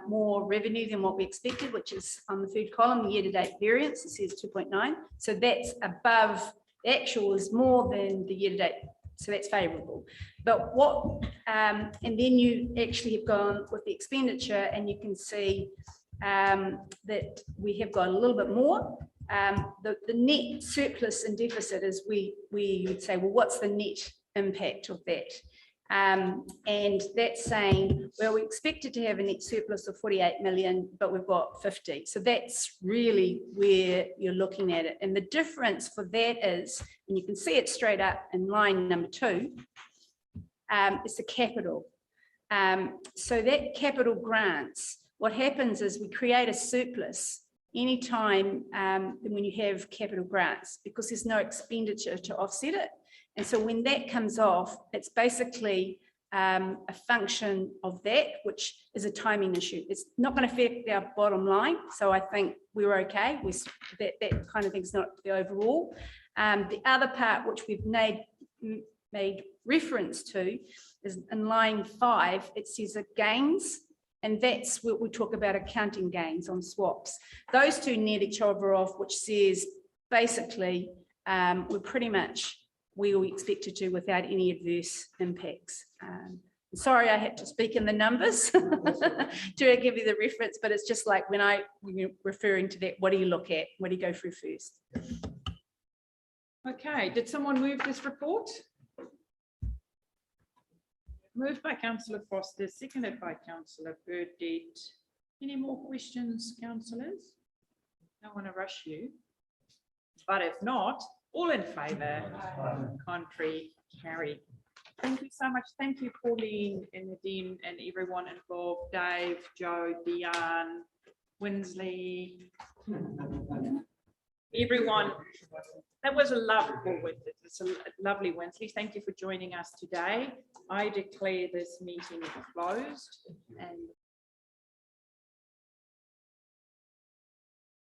more revenue than what we expected, which is on the third column, the year-to-date variance, it says 2.9. So that's above, the actual is more than the year-to-date, so that's favourable. But what, and then you actually have gone with the expenditure, and you can see that we have got a little bit more. The net surplus and deficit is we would say, well, what's the net impact of that? And that's saying, well, we expected to have a net surplus of 48 million, but we've got 50. So that's really where you're looking at it. And the difference for that is, and you can see it straight up in line number 2, it's the capital. So that capital grants, what happens is we create a surplus anytime when you have capital grants, because there's no expenditure to offset it. And so when that comes off, it's basically a function of that, which is a timing issue. It's not going to affect our bottom line. So I think we're okay. That kind of thing's not the overall. The other part, which we've made reference to, is in line 5, it says gains. And that's what we talk about, accounting gains on swaps. Those two net each other off, which says basically we're pretty much where we expected to without any adverse impacts. Sorry, I had to speak in the numbers to give you the reference, but it's just like when you're referring to that, what do you look at? What do you go through first? Okay, did someone move this report? Moved by Councillor Foster, seconded by Councillor Burdett. Any more questions, councillors? Don't want to rush you. But if not, all in favour, contrary, carried. Thank you so much. Thank you, Pauline and Nadine and everyone involved, Dave, Joe, Diane, Winsley, everyone. That was a lovely Winsley. Thank you for joining us today. I declare this meeting closed and